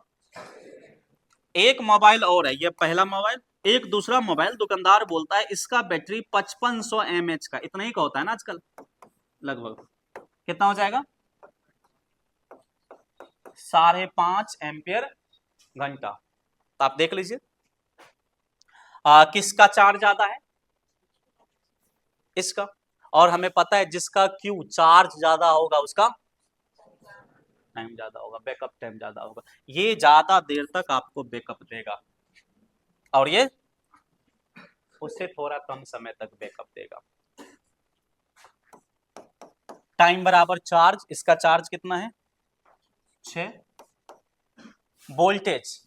एक मोबाइल और है, ये पहला मोबाइल, एक दूसरा मोबाइल दुकानदार बोलता है इसका बैटरी 5500 mAh का, इतना ही का होता है ना आजकल लगभग, कितना हो जाएगा 5.5 एम्पियर घंटा। तो आप देख लीजिए किसका चार्ज ज्यादा है, इसका। और हमें पता है जिसका क्यू चार्ज ज्यादा होगा उसका टाइम ज्यादा होगा, बैकअप टाइम ज्यादा होगा। ये ज्यादा देर तक आपको बैकअप देगा और ये उससे थोड़ा कम समय तक बैकअप देगा। टाइम बराबर चार्ज, इसका चार्ज कितना है 6। वोल्टेज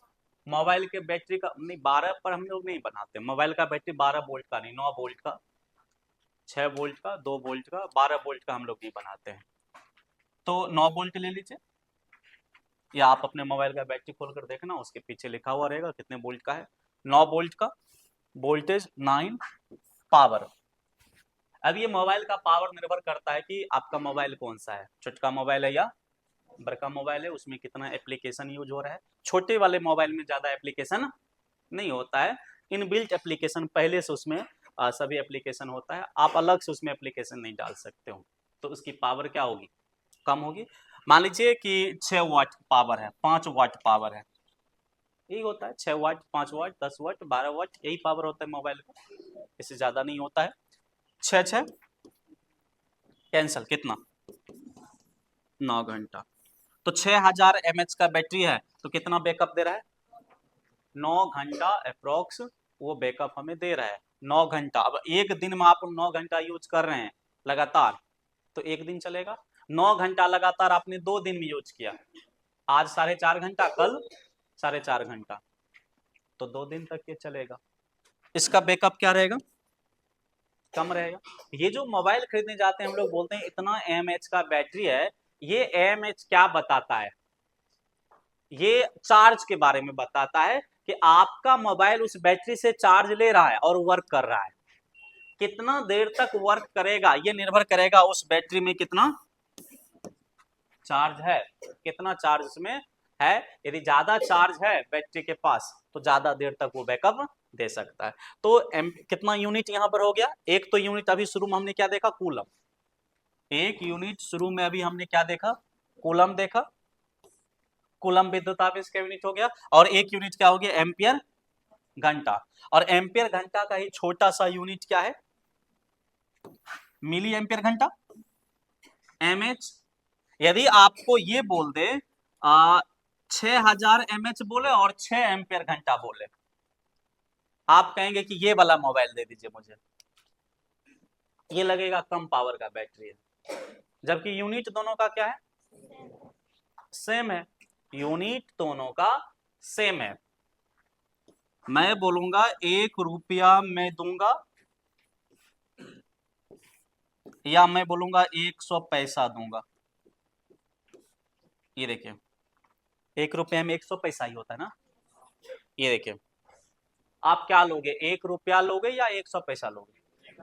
मोबाइल के बैटरी का नहीं, 12 पर हम लोग नहीं बनाते, मोबाइल का बैटरी 12 वोल्ट का नहीं, 9 वोल्ट का, 6 वोल्ट का, 2 वोल्ट का, 12 वोल्ट का हम लोग नहीं बनाते हैं। तो 9 वोल्ट ले लीजिए, या आप अपने मोबाइल का बैटरी खोलकर देखना, उसके पीछे लिखा हुआ रहेगा कितने वोल्ट का है। 9 वोल्ट का वोल्टेज, 9 पावर। अब ये मोबाइल का पावर निर्भर करता है कि आपका मोबाइल कौन सा है, छोटका मोबाइल है या बड़का मोबाइल है, उसमें कितना एप्लीकेशन यूज हो रहा है। छोटे वाले मोबाइल में ज़्यादा एप्लीकेशन नहीं होता है, इनबिल्ट एप्लीकेशन पहले से उसमें सभी एप्लीकेशन होता है, आप अलग से उसमें एप्लीकेशन नहीं डाल सकते हो, तो उसकी पावर क्या होगी, कम होगी। मान लीजिए कि 6 वाट पावर है, 5 वाट पावर है, यही होता है 6 वाट, 5 वाट, 10 वाट, 12 वाट, यही पावर होता है मोबाइल का, इससे ज़्यादा नहीं होता है। 6 6 कैंसल, कितना, 9 घंटा। तो 6000 mAh का बैटरी है, तो कितना बैकअप दे रहा है, 9 घंटा अप्रोक्स वो बैकअप हमें दे रहा है, 9 घंटा। अब एक दिन में आप 9 घंटा यूज कर रहे हैं लगातार, तो एक दिन चलेगा। 9 घंटा लगातार आपने 2 दिन में यूज किया, आज 4.5 घंटा, कल 4.5 घंटा, तो 2 दिन तक ये चलेगा। इसका बैकअप क्या रहेगा, कम रहेगा। ये जो मोबाइल खरीदने जाते हैं हम लोग बोलते हैं इतना mAh का बैटरी है, ये mAh क्या बताता है, ये चार्ज के बारे में बताता है कि आपका मोबाइल उस बैटरी से चार्ज ले रहा है और वर्क कर रहा है। कितना देर तक वर्क करेगा ये निर्भर करेगा उस बैटरी में कितना चार्ज है, कितना चार्ज इसमें है। यदि ज्यादा चार्ज है बैटरी के पास तो ज्यादा देर तक वो बैकअप दे सकता है। तो कितना यूनिट यहाँ पर हो गया, एक तो यूनिट अभी शुरू में हमने क्या देखा, कूलम। एक यूनिट शुरू में अभी हमने क्या देखा, कूलम देखा, कूलम विद्युत आवेश का यूनिट हो गया। और एक यूनिट क्या हो गया, एम्पियर घंटा। और एम्पियर घंटा का ही छोटा सा यूनिट क्या है, मिली एम्पियर घंटा, mAh। यदि आपको ये बोल दे 6000 mAh बोले और 6 एम्पियर घंटा बोले, आप कहेंगे कि ये वाला मोबाइल दे दीजिए मुझे, ये लगेगा कम पावर का बैटरी है, जबकि यूनिट दोनों का क्या है, सेम है, यूनिट दोनों का सेम है। मैं बोलूंगा 1 रुपया मैं दूंगा, या मैं बोलूंगा 100 पैसा दूंगा। ये देखिए 1 रुपये में 100 पैसा ही होता है ना। ये देखिए आप क्या लोगे, 1 रुपया लोगे या 100 पैसा लोगे,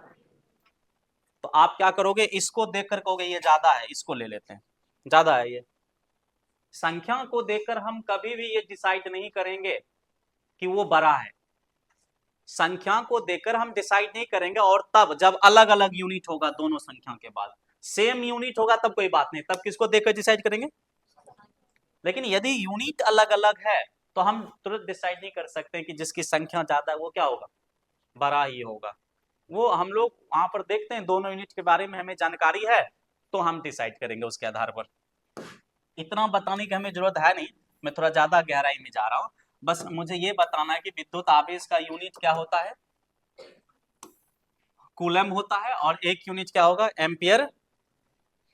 तो आप क्या करोगे, इसको देखकर कहोगे ये ज्यादा है, इसको ले लेते हैं, ज्यादा है। ये संख्या को देखकर हम कभी भी ये डिसाइड नहीं करेंगे कि वो बड़ा है, संख्या को देखकर हम डिसाइड नहीं करेंगे। और तब जब अलग अलग यूनिट होगा दोनों संख्या के बाद, सेम यूनिट होगा तब कोई बात नहीं, तब किसको देखकर डिसाइड करेंगे। लेकिन यदि यूनिट अलग अलग है तो हम तुरंत डिसाइड नहीं कर सकते कि जिसकी संख्या ज्यादा है वो क्या होगा, बड़ा ही होगा। वो हम लोग वहां पर देखते हैं, दोनों यूनिट के बारे में हमें जानकारी है तो हम डिसाइड करेंगे उसके आधार पर। इतना बताने की हमें जरूरत है नहीं, मैं थोड़ा ज्यादा गहराई में जा रहा हूँ। बस मुझे ये बताना है कि विद्युत आवेश का यूनिट क्या होता है, कूलम होता है, और एक यूनिट क्या होगा, एम्पियर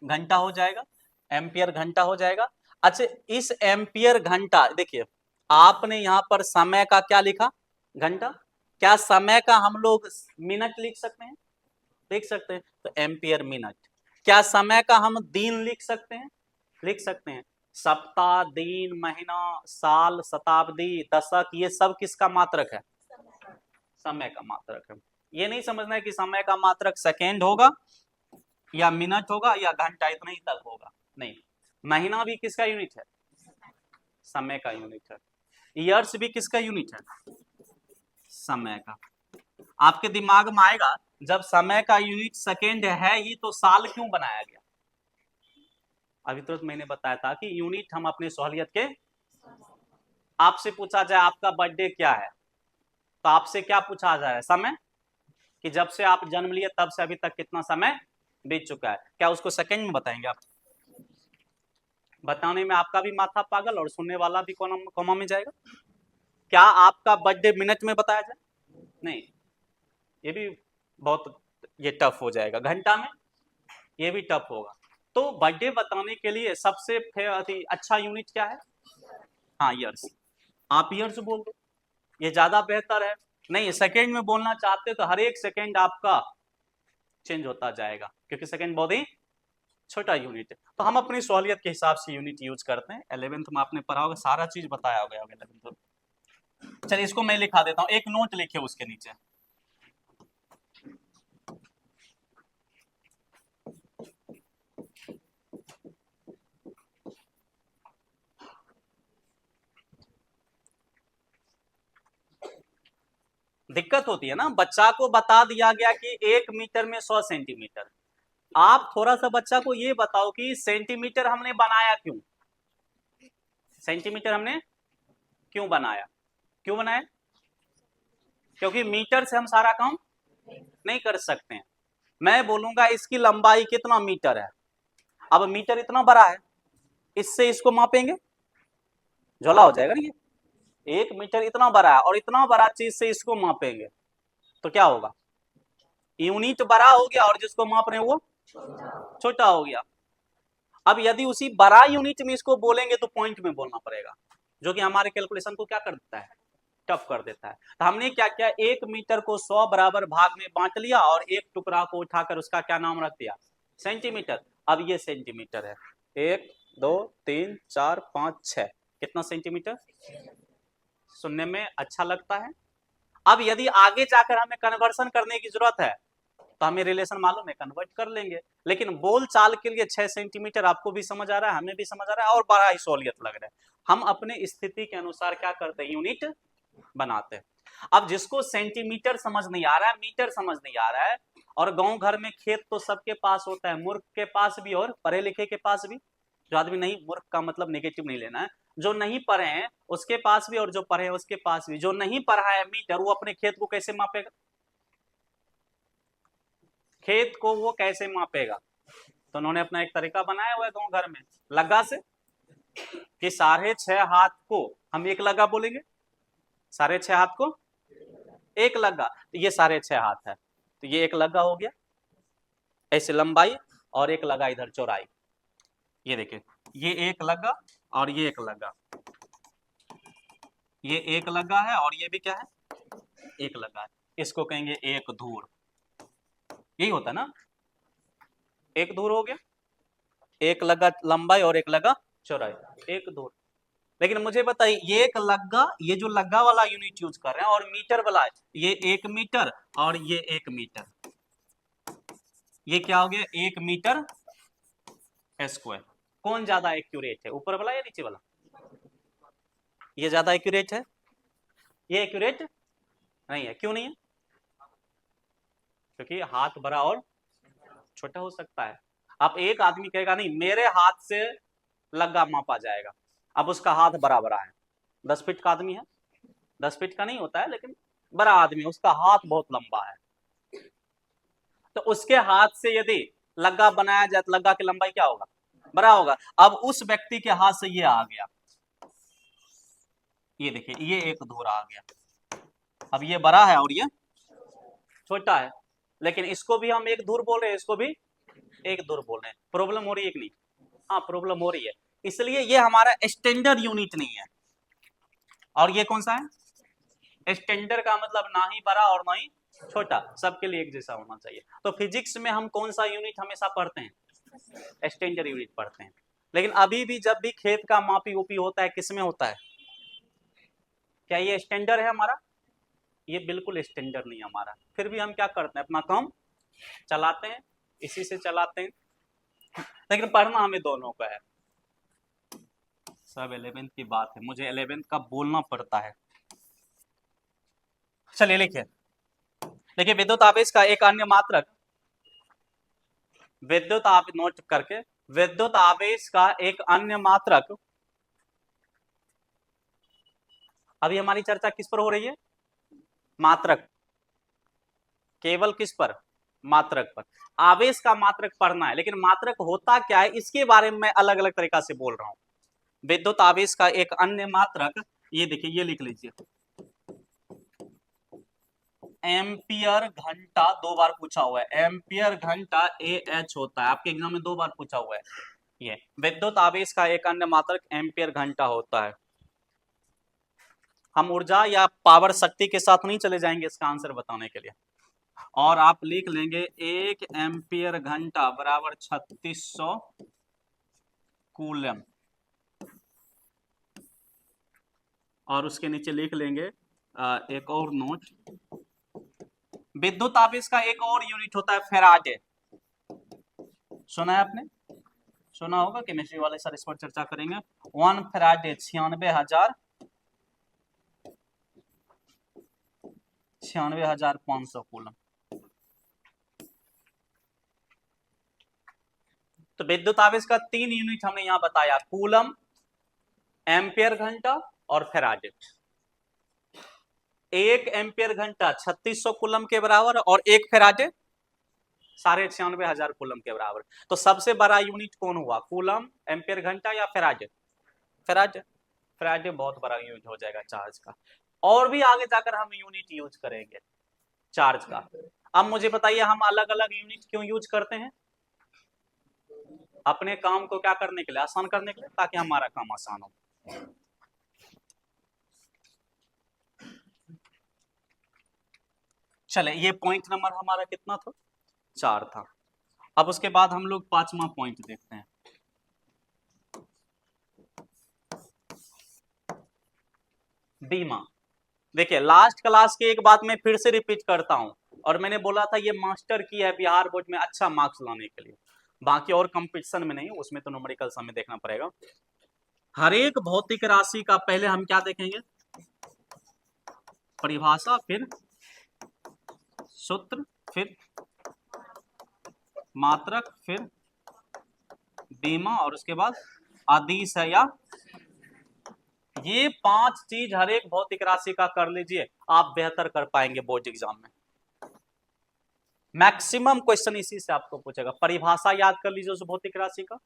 घंटा हो जाएगा, एम्पियर घंटा हो जाएगा। अच्छा इस एम्पियर घंटा देखिए, आपने यहाँ पर समय का क्या लिखा, घंटा, क्या समय का हम लोग मिनट लिख सकते हैं, लिख सकते हैं, तो एम्पियर मिनट। क्या समय का हम दिन लिख सकते हैं, लिख सकते हैं। सप्ताह, दिन, महीना, साल, शताब्दी, दशक, ये सब किसका मात्रक है, समय का मात्रक है। ये नहीं समझना है कि समय का मात्रक सेकेंड होगा या मिनट होगा या घंटा, इतना ही तक होगा, नहीं। महीना भी किसका यूनिट है, समय का यूनिट है। ईयर्स भी किसका यूनिट है, समय का। आपके दिमाग में आएगा जब समय का यूनिट सेकेंड है ही तो साल क्यों बनाया गया। अभी तुरंत मैंने बताया था कि यूनिट हम अपने सहूलियत के, आपसे पूछा जाए आपका बर्थडे क्या है, तो आपसे क्या पूछा जा रहा है, समय, कि जब से आप जन्म लिए तब से अभी तक कितना समय बीत चुका है, क्या उसको सेकंड में बताएंगे आप। बताने में आपका भी माथा पागल और सुनने वाला भी कोमा में जाएगा। क्या आपका बर्थडे मिनट में बताया जाए, नहीं, ये भी बहुत, ये टफ हो जाएगा। घंटा में ये भी टफ होगा। तो बर्थडे बताने के लिए सबसे अच्छा यूनिट क्या है, हाँ ईयर्स। आप ईयर्स बोल दो, ये ज्यादा बेहतर है। नहीं सेकेंड में बोलना चाहते तो हर एक सेकेंड आपका चेंज होता जाएगा, क्योंकि सेकेंड बहुत ही छोटा यूनिट है। तो हम अपनी सहूलियत के हिसाब से यूनिट यूज करते हैं। 11th में आपने पढ़ा होगा, सारा चीज बताया होगा 11th में। चलिए इसको मैं लिखा देता हूं, एक नोट लिखे उसके नीचे। दिक्कत होती है ना, बच्चा को बता दिया गया कि 1 मीटर में 100 सेंटीमीटर। आप थोड़ा सा बच्चा को ये बताओ कि सेंटीमीटर हमने बनाया क्यों, सेंटीमीटर हमने क्यों बनाया, क्यों बनाया? क्योंकि मीटर से हम सारा काम नहीं कर सकते हैं। मैं बोलूंगा इसकी लंबाई कितना मीटर है, अब मीटर इतना बड़ा है, इससे इसको मापेंगे, झोला हो जाएगा ना ये। 1 मीटर इतना बड़ा है और इतना बड़ा चीज से इसको मापेंगे तो क्या होगा, यूनिट बड़ा हो गया और जिसको माप रहे हैं वो छोटा हो गया। अब यदि उसी बड़ा यूनिट में इसको बोलेंगे तो पॉइंट में बोलना पड़ेगा, जो कि हमारे कैलकुलेशन को क्या कर देता है, टफ कर देता है। तो हमने क्या किया, 1 मीटर को 100 बराबर भाग में बांट लिया और एक टुकड़ा को उठाकर उसका क्या नाम रख दिया, सेंटीमीटर। अब ये सेंटीमीटर है, 1 2 3 4 5 6, कितना सेंटीमीटर? सुनने में अच्छा लगता है। अब यदि आगे जाकर हमें कन्वर्सन करने की जरूरत है तो हमें रिलेशन मालूम है, कन्वर्ट कर लेंगे। लेकिन बोल चाल के लिए 6 सेंटीमीटर आपको भी समझ आ रहा है, हमें भी समझ आ रहा है और बड़ा ही सहूलियत लग रहा है। हम अपने स्थिति के अनुसार क्या करते हैं, यूनिट बनाते हैं। अब जिसको सेंटीमीटर समझ नहीं आ रहा है, मीटर समझ नहीं आ रहा है, और गांव घर में खेत तो सबके पास होता है, मूर्ख के पास भी और पढ़े लिखे के पास भी। जो आदमी नहीं, मूर्ख का मतलब नेगेटिव नहीं लेना है, जो नहीं पढ़े हैं उसके पास भी और जो पढ़े हैं उसके पास भी। जो नहीं पढ़ा है मीटर, वो अपने खेत को कैसे मापेगा, खेत को वो कैसे मापेगा? तो उन्होंने अपना एक तरीका बनाया हुआ है गांव घर में, लग्गा से, कि 6.5 हाथ को हम एक लग्गा बोलेंगे, 6.5 हाथ को एक लग्गा। तो ये 6.5 हाथ है, तो ये एक लग्गा हो गया, ऐसे लंबाई, और एक लग्गा इधर चौड़ाई। ये देखिए, ये एक लग्गा और ये एक लग्गा, ये एक लग्गा है और ये भी क्या है, एक लग्गा है। इसको कहेंगे एक धूर, यही होता है ना, एक धूर हो गया, एक लग्गा लंबाई और एक लग्गा चौड़ाई, एक धूर। लेकिन मुझे बताइए, ये एक लग्गा, ये जो लग्गा वाला यूनिट यूज कर रहे हैं, और मीटर वाला, ये 1 मीटर और ये 1 मीटर, ये क्या हो गया, 1 मीटर स्क्वायर। कौन ज्यादा एक्यूरेट है, ऊपर वाला या नीचे वाला? ये ज्यादा एक्यूरेट है, ये एक्यूरेट नहीं है। क्यों नहीं है? क्योंकि हाथ बड़ा और छोटा हो सकता है। अब एक आदमी कहेगा नहीं, मेरे हाथ से लग्गा मापा जाएगा, अब उसका हाथ बड़ा बड़ा है, 10 फीट का आदमी है, 10 फीट का नहीं होता है लेकिन बड़ा आदमी, उसका हाथ बहुत लंबा है, तो उसके हाथ से यदि लग्गा बनाया जाए तो लग्गा की लंबाई क्या होगा, बड़ा होगा। अब उस व्यक्ति के हाथ से ये आ गया, ये देखिए, ये एक धूर आ गया। अब ये बड़ा है और ये छोटा है, लेकिन इसको भी हम एक धूर बोल रहे हैं, इसको भी एक धूर बोल रहे हैं। प्रॉब्लम हो रही है कि नहीं? हाँ, प्रॉब्लम हो रही है। इसलिए ये हमारा स्टैंडर्ड यूनिट नहीं है। और ये कौन सा है? स्टैंडर्ड का मतलब ना ही बड़ा और ना ही छोटा, सबके लिए एक जैसा होना चाहिए। तो फिजिक्स में हम कौन सा यूनिट हमेशा पढ़ते हैं? स्टैंडर्ड यूनिट पढ़ते हैं। लेकिन अभी भी जब भी खेत का मापी उपी होता है, किसमें होता है? क्या ये स्टैंडर्ड है हमारा? ये बिल्कुल स्टैंडर्ड नहीं है हमारा। फिर भी हम क्या करते हैं, अपना काम चलाते हैं, इसी से चलाते हैं। लेकिन पढ़ना हमें दोनों का है। सब 11th की बात है, मुझे 11th का बोलना पड़ता है। चलिए लिखिए, देखिए विद्युत आवेश का एक अन्य मात्रक, विद्युत आवेश नोट करके, विद्युत आवेश का एक अन्य मात्रक। अभी हमारी चर्चा किस पर हो रही है? मात्रक, केवल किस पर? मात्रक पर। आवेश का मात्रक पढ़ना है, लेकिन मात्रक होता क्या है इसके बारे में मैं अलग अलग तरीका से बोल रहा हूं। विद्युत आवेश का एक अन्य मात्रक, ये देखिए, ये लिख लीजिए, एम्पियर घंटा, 2 बार पूछा हुआ है, एम्पियर घंटा AH होता है, आपके एग्जाम में 2 बार पूछा हुआ है। ये विद्युत आवेश का एक अन्य मात्रक एम्पियर घंटा होता है। हम ऊर्जा या पावर शक्ति के साथ नहीं चले जाएंगे इसका आंसर बताने के लिए। और आप लिख लेंगे 1 एम्पियर घंटा बराबर 3600 कूलम, और उसके नीचे लिख लेंगे एक और नोट, विद्युत आवेश का एक और यूनिट होता है फैराडे। सुना है आपने, सुना होगा, केमिस्ट्री वाले सर इस पर चर्चा करेंगे। 1 फैराडे 96,500 कूलम। तो विद्युत आवेश का 3 यूनिट हमने यहां बताया, कूलम, एम्पियर घंटा और फैराडे। 1 एम्पियर घंटा 3600 कूलम के बराबर और 1 फैराडे 96,500 कूलम के बराबर। तो सबसे बड़ा यूनिट कौन हुआ, कूलम, एम्पियर घंटा या फैराडे? फैराडे। फैराडे बहुत बड़ा यूनिट हो जाएगा चार्ज का। और भी आगे जाकर हम यूनिट यूज करेंगे चार्ज का। अब मुझे बताइए, हम अलग अलग यूनिट क्यों यूज करते हैं? अपने काम को क्या करने के लिए, आसान करने के लिए, ताकि हमारा काम आसान हो। चले, ये पॉइंट नंबर हमारा कितना था, 4 था। अब उसके बाद हम लोग 5वां पॉइंट देखते हैं। बीमा। देखिए, लास्ट क्लास की एक बात मैं फिर से रिपीट करता हूं, और मैंने बोला था ये मास्टर की है बिहार बोर्ड में अच्छा मार्क्स लाने के लिए, बाकी और कंपटीशन में नहीं, उसमें तो न्यूमेरिकल हमें देखना पड़ेगा। हर एक भौतिक राशि का पहले हम क्या देखेंगे, परिभाषा, फिर सूत्र, फिर मात्रक, फिर बीमा, और उसके बाद अधिशय। ये 5 चीज हर एक भौतिक राशि का कर लीजिए, आप बेहतर कर पाएंगे बोर्ड एग्जाम में। मैक्सिमम क्वेश्चन इसी से आपको पूछेगा। परिभाषा याद कर लीजिए उस भौतिक राशि का,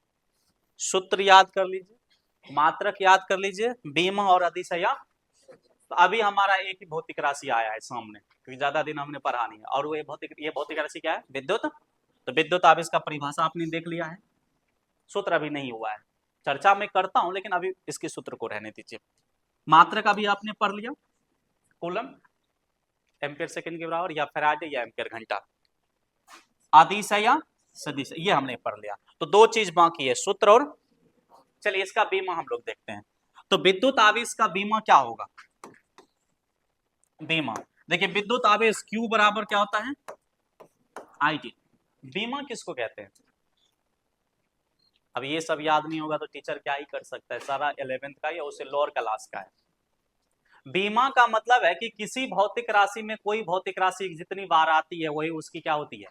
सूत्र याद कर लीजिए, मात्रक याद कर लीजिए, बीमा और अधिशय। तो अभी हमारा एक ही भौतिक राशि आया है सामने, क्योंकि ज्यादा दिन हमने पढ़ा नहीं है, और वो ये भौतिक राशि क्या है, विद्युत। तो विद्युत आवेश का परिभाषा आपने देख लिया है, सूत्र अभी नहीं हुआ है, चर्चा में करता हूं लेकिन अभी इसके सूत्र को रहने दीजिए। मात्रक अभी आपने पढ़ लिया, कूलम, एम्पियर सेकंड के बराबर, या फैराडे या एम्पियर घंटा। अधिशय, सदिश, ये हमने पढ़ लिया। तो 2 चीज बाकी है, सूत्र और, चलिए इसका बीमा हम लोग देखते हैं। तो विद्युत आवेश का बीमा क्या होगा, बीमा देखिए, विद्युत आवेश Q बराबर क्या होता है, IT। बीमा किसको कहते हैं? अब ये सब याद नहीं होगा तो टीचर क्या ही कर सकता है, सारा 11th का या उससे लोअर क्लास का है। बीमा का मतलब है कि किसी भौतिक राशि में कोई भौतिक राशि जितनी बार आती है वही उसकी क्या होती है।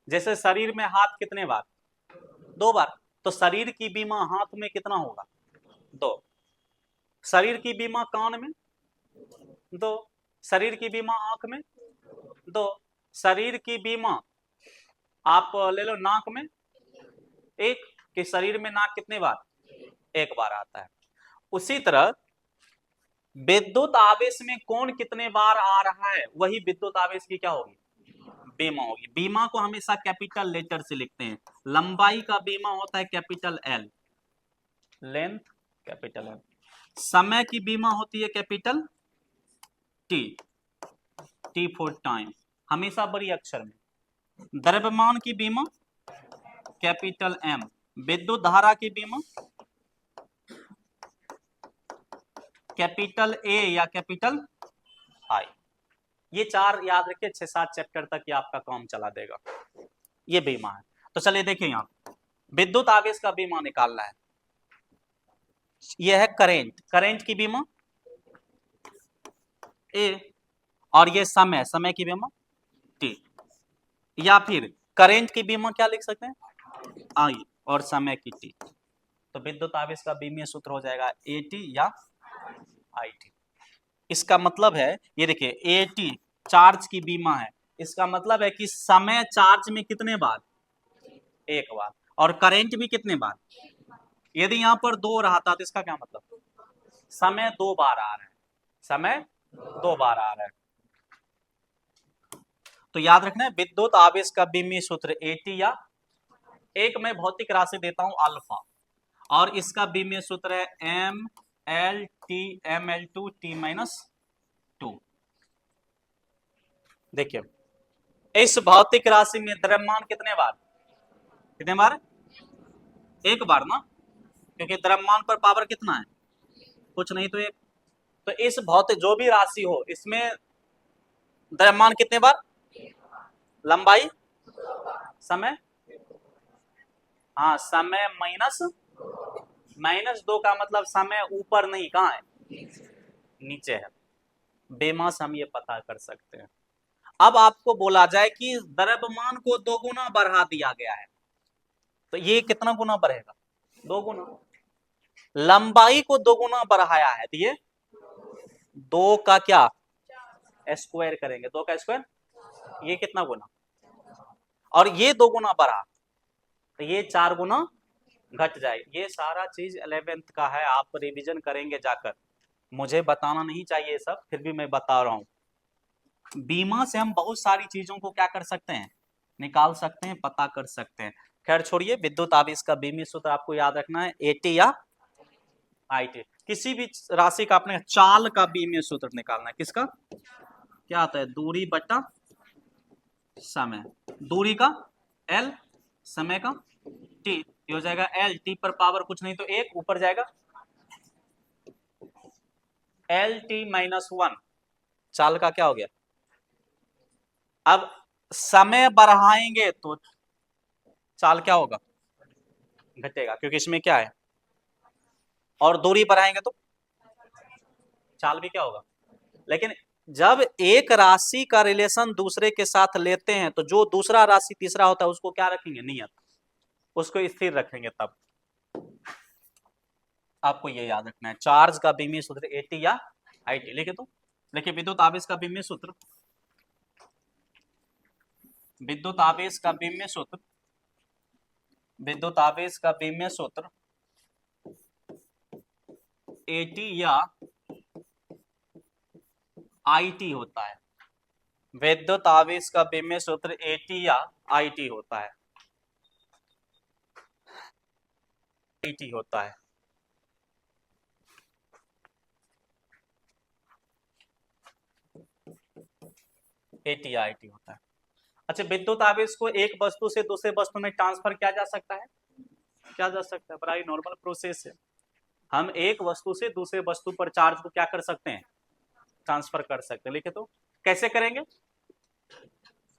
जैसे शरीर में हाथ कितने बार, 2 बार, तो शरीर की बीमा हाथ में कितना होगा, 2। शरीर की बीमा कान में, 2। शरीर की बीमा आंख में, 2। शरीर की बीमा आप ले लो नाक में, 1, कि शरीर में नाक कितने बार, 1 बार आता है। उसी तरह विद्युत आवेश में कौन कितने बार आ रहा है, वही विद्युत आवेश की क्या होगी, बीमा होगी। बीमा को हमेशा कैपिटल लेटर से लिखते हैं। लंबाई का बीमा होता है capital L, length capital L। समय की बीमा होती है capital T, T for time, हमेशा बड़ी अक्षर में। द्रव्यमान की बीमा कैपिटल M। विद्युत धारा की बीमा कैपिटल A या कैपिटल I। ये 4 याद रखिए, 6-7 चैप्टर तक ये आपका काम चला देगा, ये बीमा है। तो चलिए देखिए, यहाँ विद्युत आवेश का बीमा निकालना है। ये है करेंट, करेंट की बीमा A, और ये समय, समय की बीमा T। या फिर करेंट की बीमा क्या लिख सकते हैं, I, और समय की T। तो विद्युत आवेश का बीमीय सूत्र हो जाएगा AT या IT। इसका मतलब है, ये देखिए, AT चार्ज की बीमा है, इसका मतलब है कि समय चार्ज में कितने बार, 1 बार, और करंट भी कितने बार। यदि यहां पर 2 रहा था तो इसका क्या मतलब, समय 2 बार आ रहा है, समय 2 बार आ रहा है। तो याद रखना है, विद्युत आवेश का बीमीय सूत्र AT या, एक मैं भौतिक राशि देता हूं अल्फा, और इसका बीमीय सूत्र है MLT, ML2 T-2। देखिए, इस भौतिक राशि में द्रव्यमान कितने बार, एक बार ना, क्योंकि द्रव्यमान पर पावर कितना है, कुछ नहीं तो एक। तो इस भौतिक जो भी राशि हो इसमें द्रव्यमान कितने बार, लंबाई, समय, हाँ समय -2 का मतलब समय ऊपर नहीं, कहाँ है, नीचे है। बेमास हम ये पता कर सकते हैं। अब आपको बोला जाए कि द्रव्यमान को 2 गुना बढ़ा दिया गया है, तो ये कितना गुना बढ़ेगा, 2 गुना। लंबाई को 2 गुना बढ़ाया है, तो ये 2 का क्या स्क्वायर करेंगे, 2 का स्क्वायर, ये कितना गुना, और ये 2 गुना बढ़ा तो ये 4 गुना घट जाए। ये सारा चीज 11th का है, आप रिवीजन करेंगे जाकर, मुझे बताना नहीं चाहिए सब, फिर भी मैं बता रहा हूं। बीमा से हम बहुत सारी चीजों को क्या कर सकते हैं, निकाल सकते हैं, पता कर सकते हैं। खैर छोड़िए, विद्युत आवेश का बीमीय सूत्र आपको याद रखना है, एटी या आईटी। किसी भी राशि का अपने चाल का बीमीय सूत्र निकालना है, किसका, क्या आता है, दूरी बटा समय, दूरी का एल, समय का टी, हो जाएगा एल, टी पर पावर कुछ नहीं तो एक, ऊपर जाएगा एल टी -1, चाल का क्या हो गया। अब समय बढ़ाएंगे तो चाल क्या होगा, घटेगा, क्योंकि इसमें क्या है, और दूरी बढ़ाएंगे तो चाल भी क्या होगा। लेकिन जब एक राशि का रिलेशन दूसरे के साथ लेते हैं तो जो दूसरा राशि तीसरा होता है उसको क्या रखेंगे, नियत, उसको स्थिर रखेंगे। तब आपको ये याद रखना है, चार्ज का बीमीय सूत्र एटी या आईटी। लिखे तो देखिए, विद्युत आवेश का बीमीय सूत्र, विद्युत आवेश का बीमीय सूत्र, विद्युत आवेश का बीमीय सूत्र एटी या आईटी होता है। विद्युत आवेश का बीमीय सूत्र एटी या आईटी होता है, आईटी होता है। एटी या आईटी होता है। अच्छा, विद्युत आवेश को एक वस्तु से दूसरे वस्तु में ट्रांसफर किया जा सकता है, क्या जा सकता है, बड़ा ही नॉर्मल प्रोसेस है। हम एक वस्तु से दूसरे वस्तु पर चार्ज को क्या कर सकते हैं, ट्रांसफर कर सकते हैं। लिखे तो कैसे करेंगे,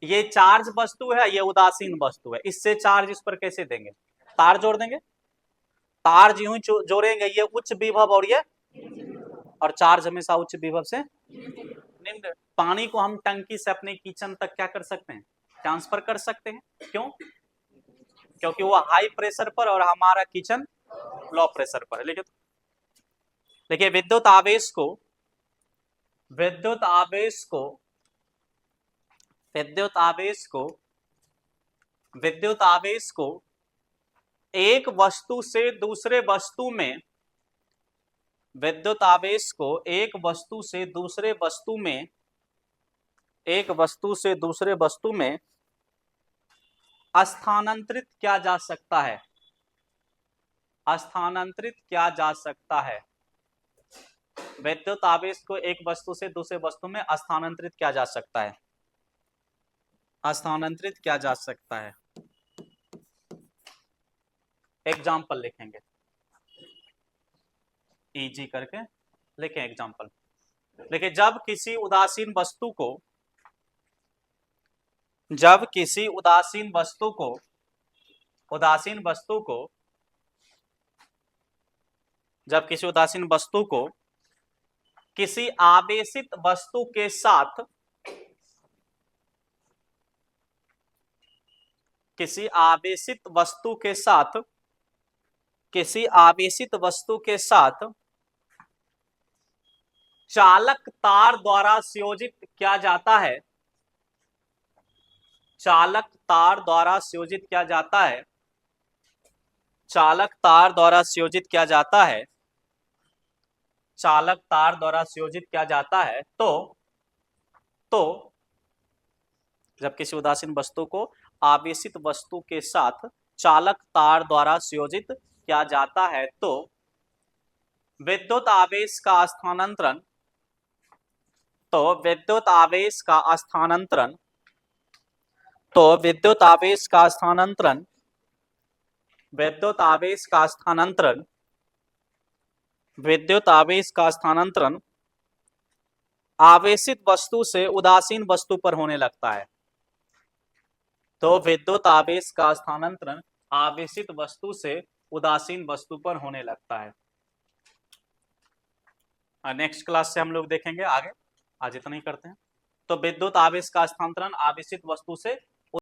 ये चार्ज वस्तु है, ये उदासीन वस्तु है, इससे चार्ज इस पर कैसे देंगे, तार जोड़ देंगे, तार यूं जोड़ेंगे, ये उच्च विभव और ये, और चार्ज हमेशा उच्च विभव से निम्न। पानी को हम टंकी से अपने किचन तक क्या कर सकते हैं, ट्रांसफर कर सकते हैं। क्यों, क्योंकि वो हाई प्रेशर पर और हमारा किचन लो प्रेशर पर है। देखिए विद्युत आवेश को, विद्युत आवेश को, विद्युत आवेश को, विद्युत आवेश को एक वस्तु से दूसरे वस्तु में, विद्युत आवेश को एक वस्तु से दूसरे वस्तु में, एक वस्तु से दूसरे वस्तु में स्थानांतरित किया जा सकता है, स्थानांतरित किया जा सकता है। विद्युत आवेश को एक वस्तु से दूसरे वस्तु में स्थानांतरित किया जा सकता है, स्थानांतरित किया जा सकता है। एग्जाम्पल लिखेंगे, इजी करके लिखें एग्जाम्पल। देखिए, जब किसी उदासीन वस्तु को, जब किसी उदासीन वस्तु को, उदासीन वस्तु को, जब किसी उदासीन वस्तु को किसी आवेशित वस्तु के साथ, किसी आवेशित वस्तु के साथ, किसी आवेशित वस्तु के साथ चालक तार द्वारा संयोजित किया जाता है, चालक तार द्वारा संयोजित किया जाता है, चालक तार द्वारा संयोजित किया जाता है, चालक तार द्वारा संयोजित किया जाता है, तो जब किसी उदासीन वस्तु को आवेशित वस्तु के साथ चालक तार द्वारा संयोजित किया जाता है तो विद्युत आवेश का स्थानांतरण, तो विद्युत आवेश का स्थानांतरण तो विद्युत आवेश का स्थानांतरण, विद्युत आवेश का स्थानांतरण, विद्युत आवेश का स्थानांतरण आवेशित वस्तु से उदासीन वस्तु पर होने लगता है। तो विद्युत आवेश का स्थानांतरण आवेशित वस्तु से उदासीन वस्तु पर होने लगता है। नेक्स्ट क्लास से हम लोग देखेंगे आगे, आज इतना ही करते हैं। तो विद्युत आवेश का स्थानांतरण आवेशित वस्तु से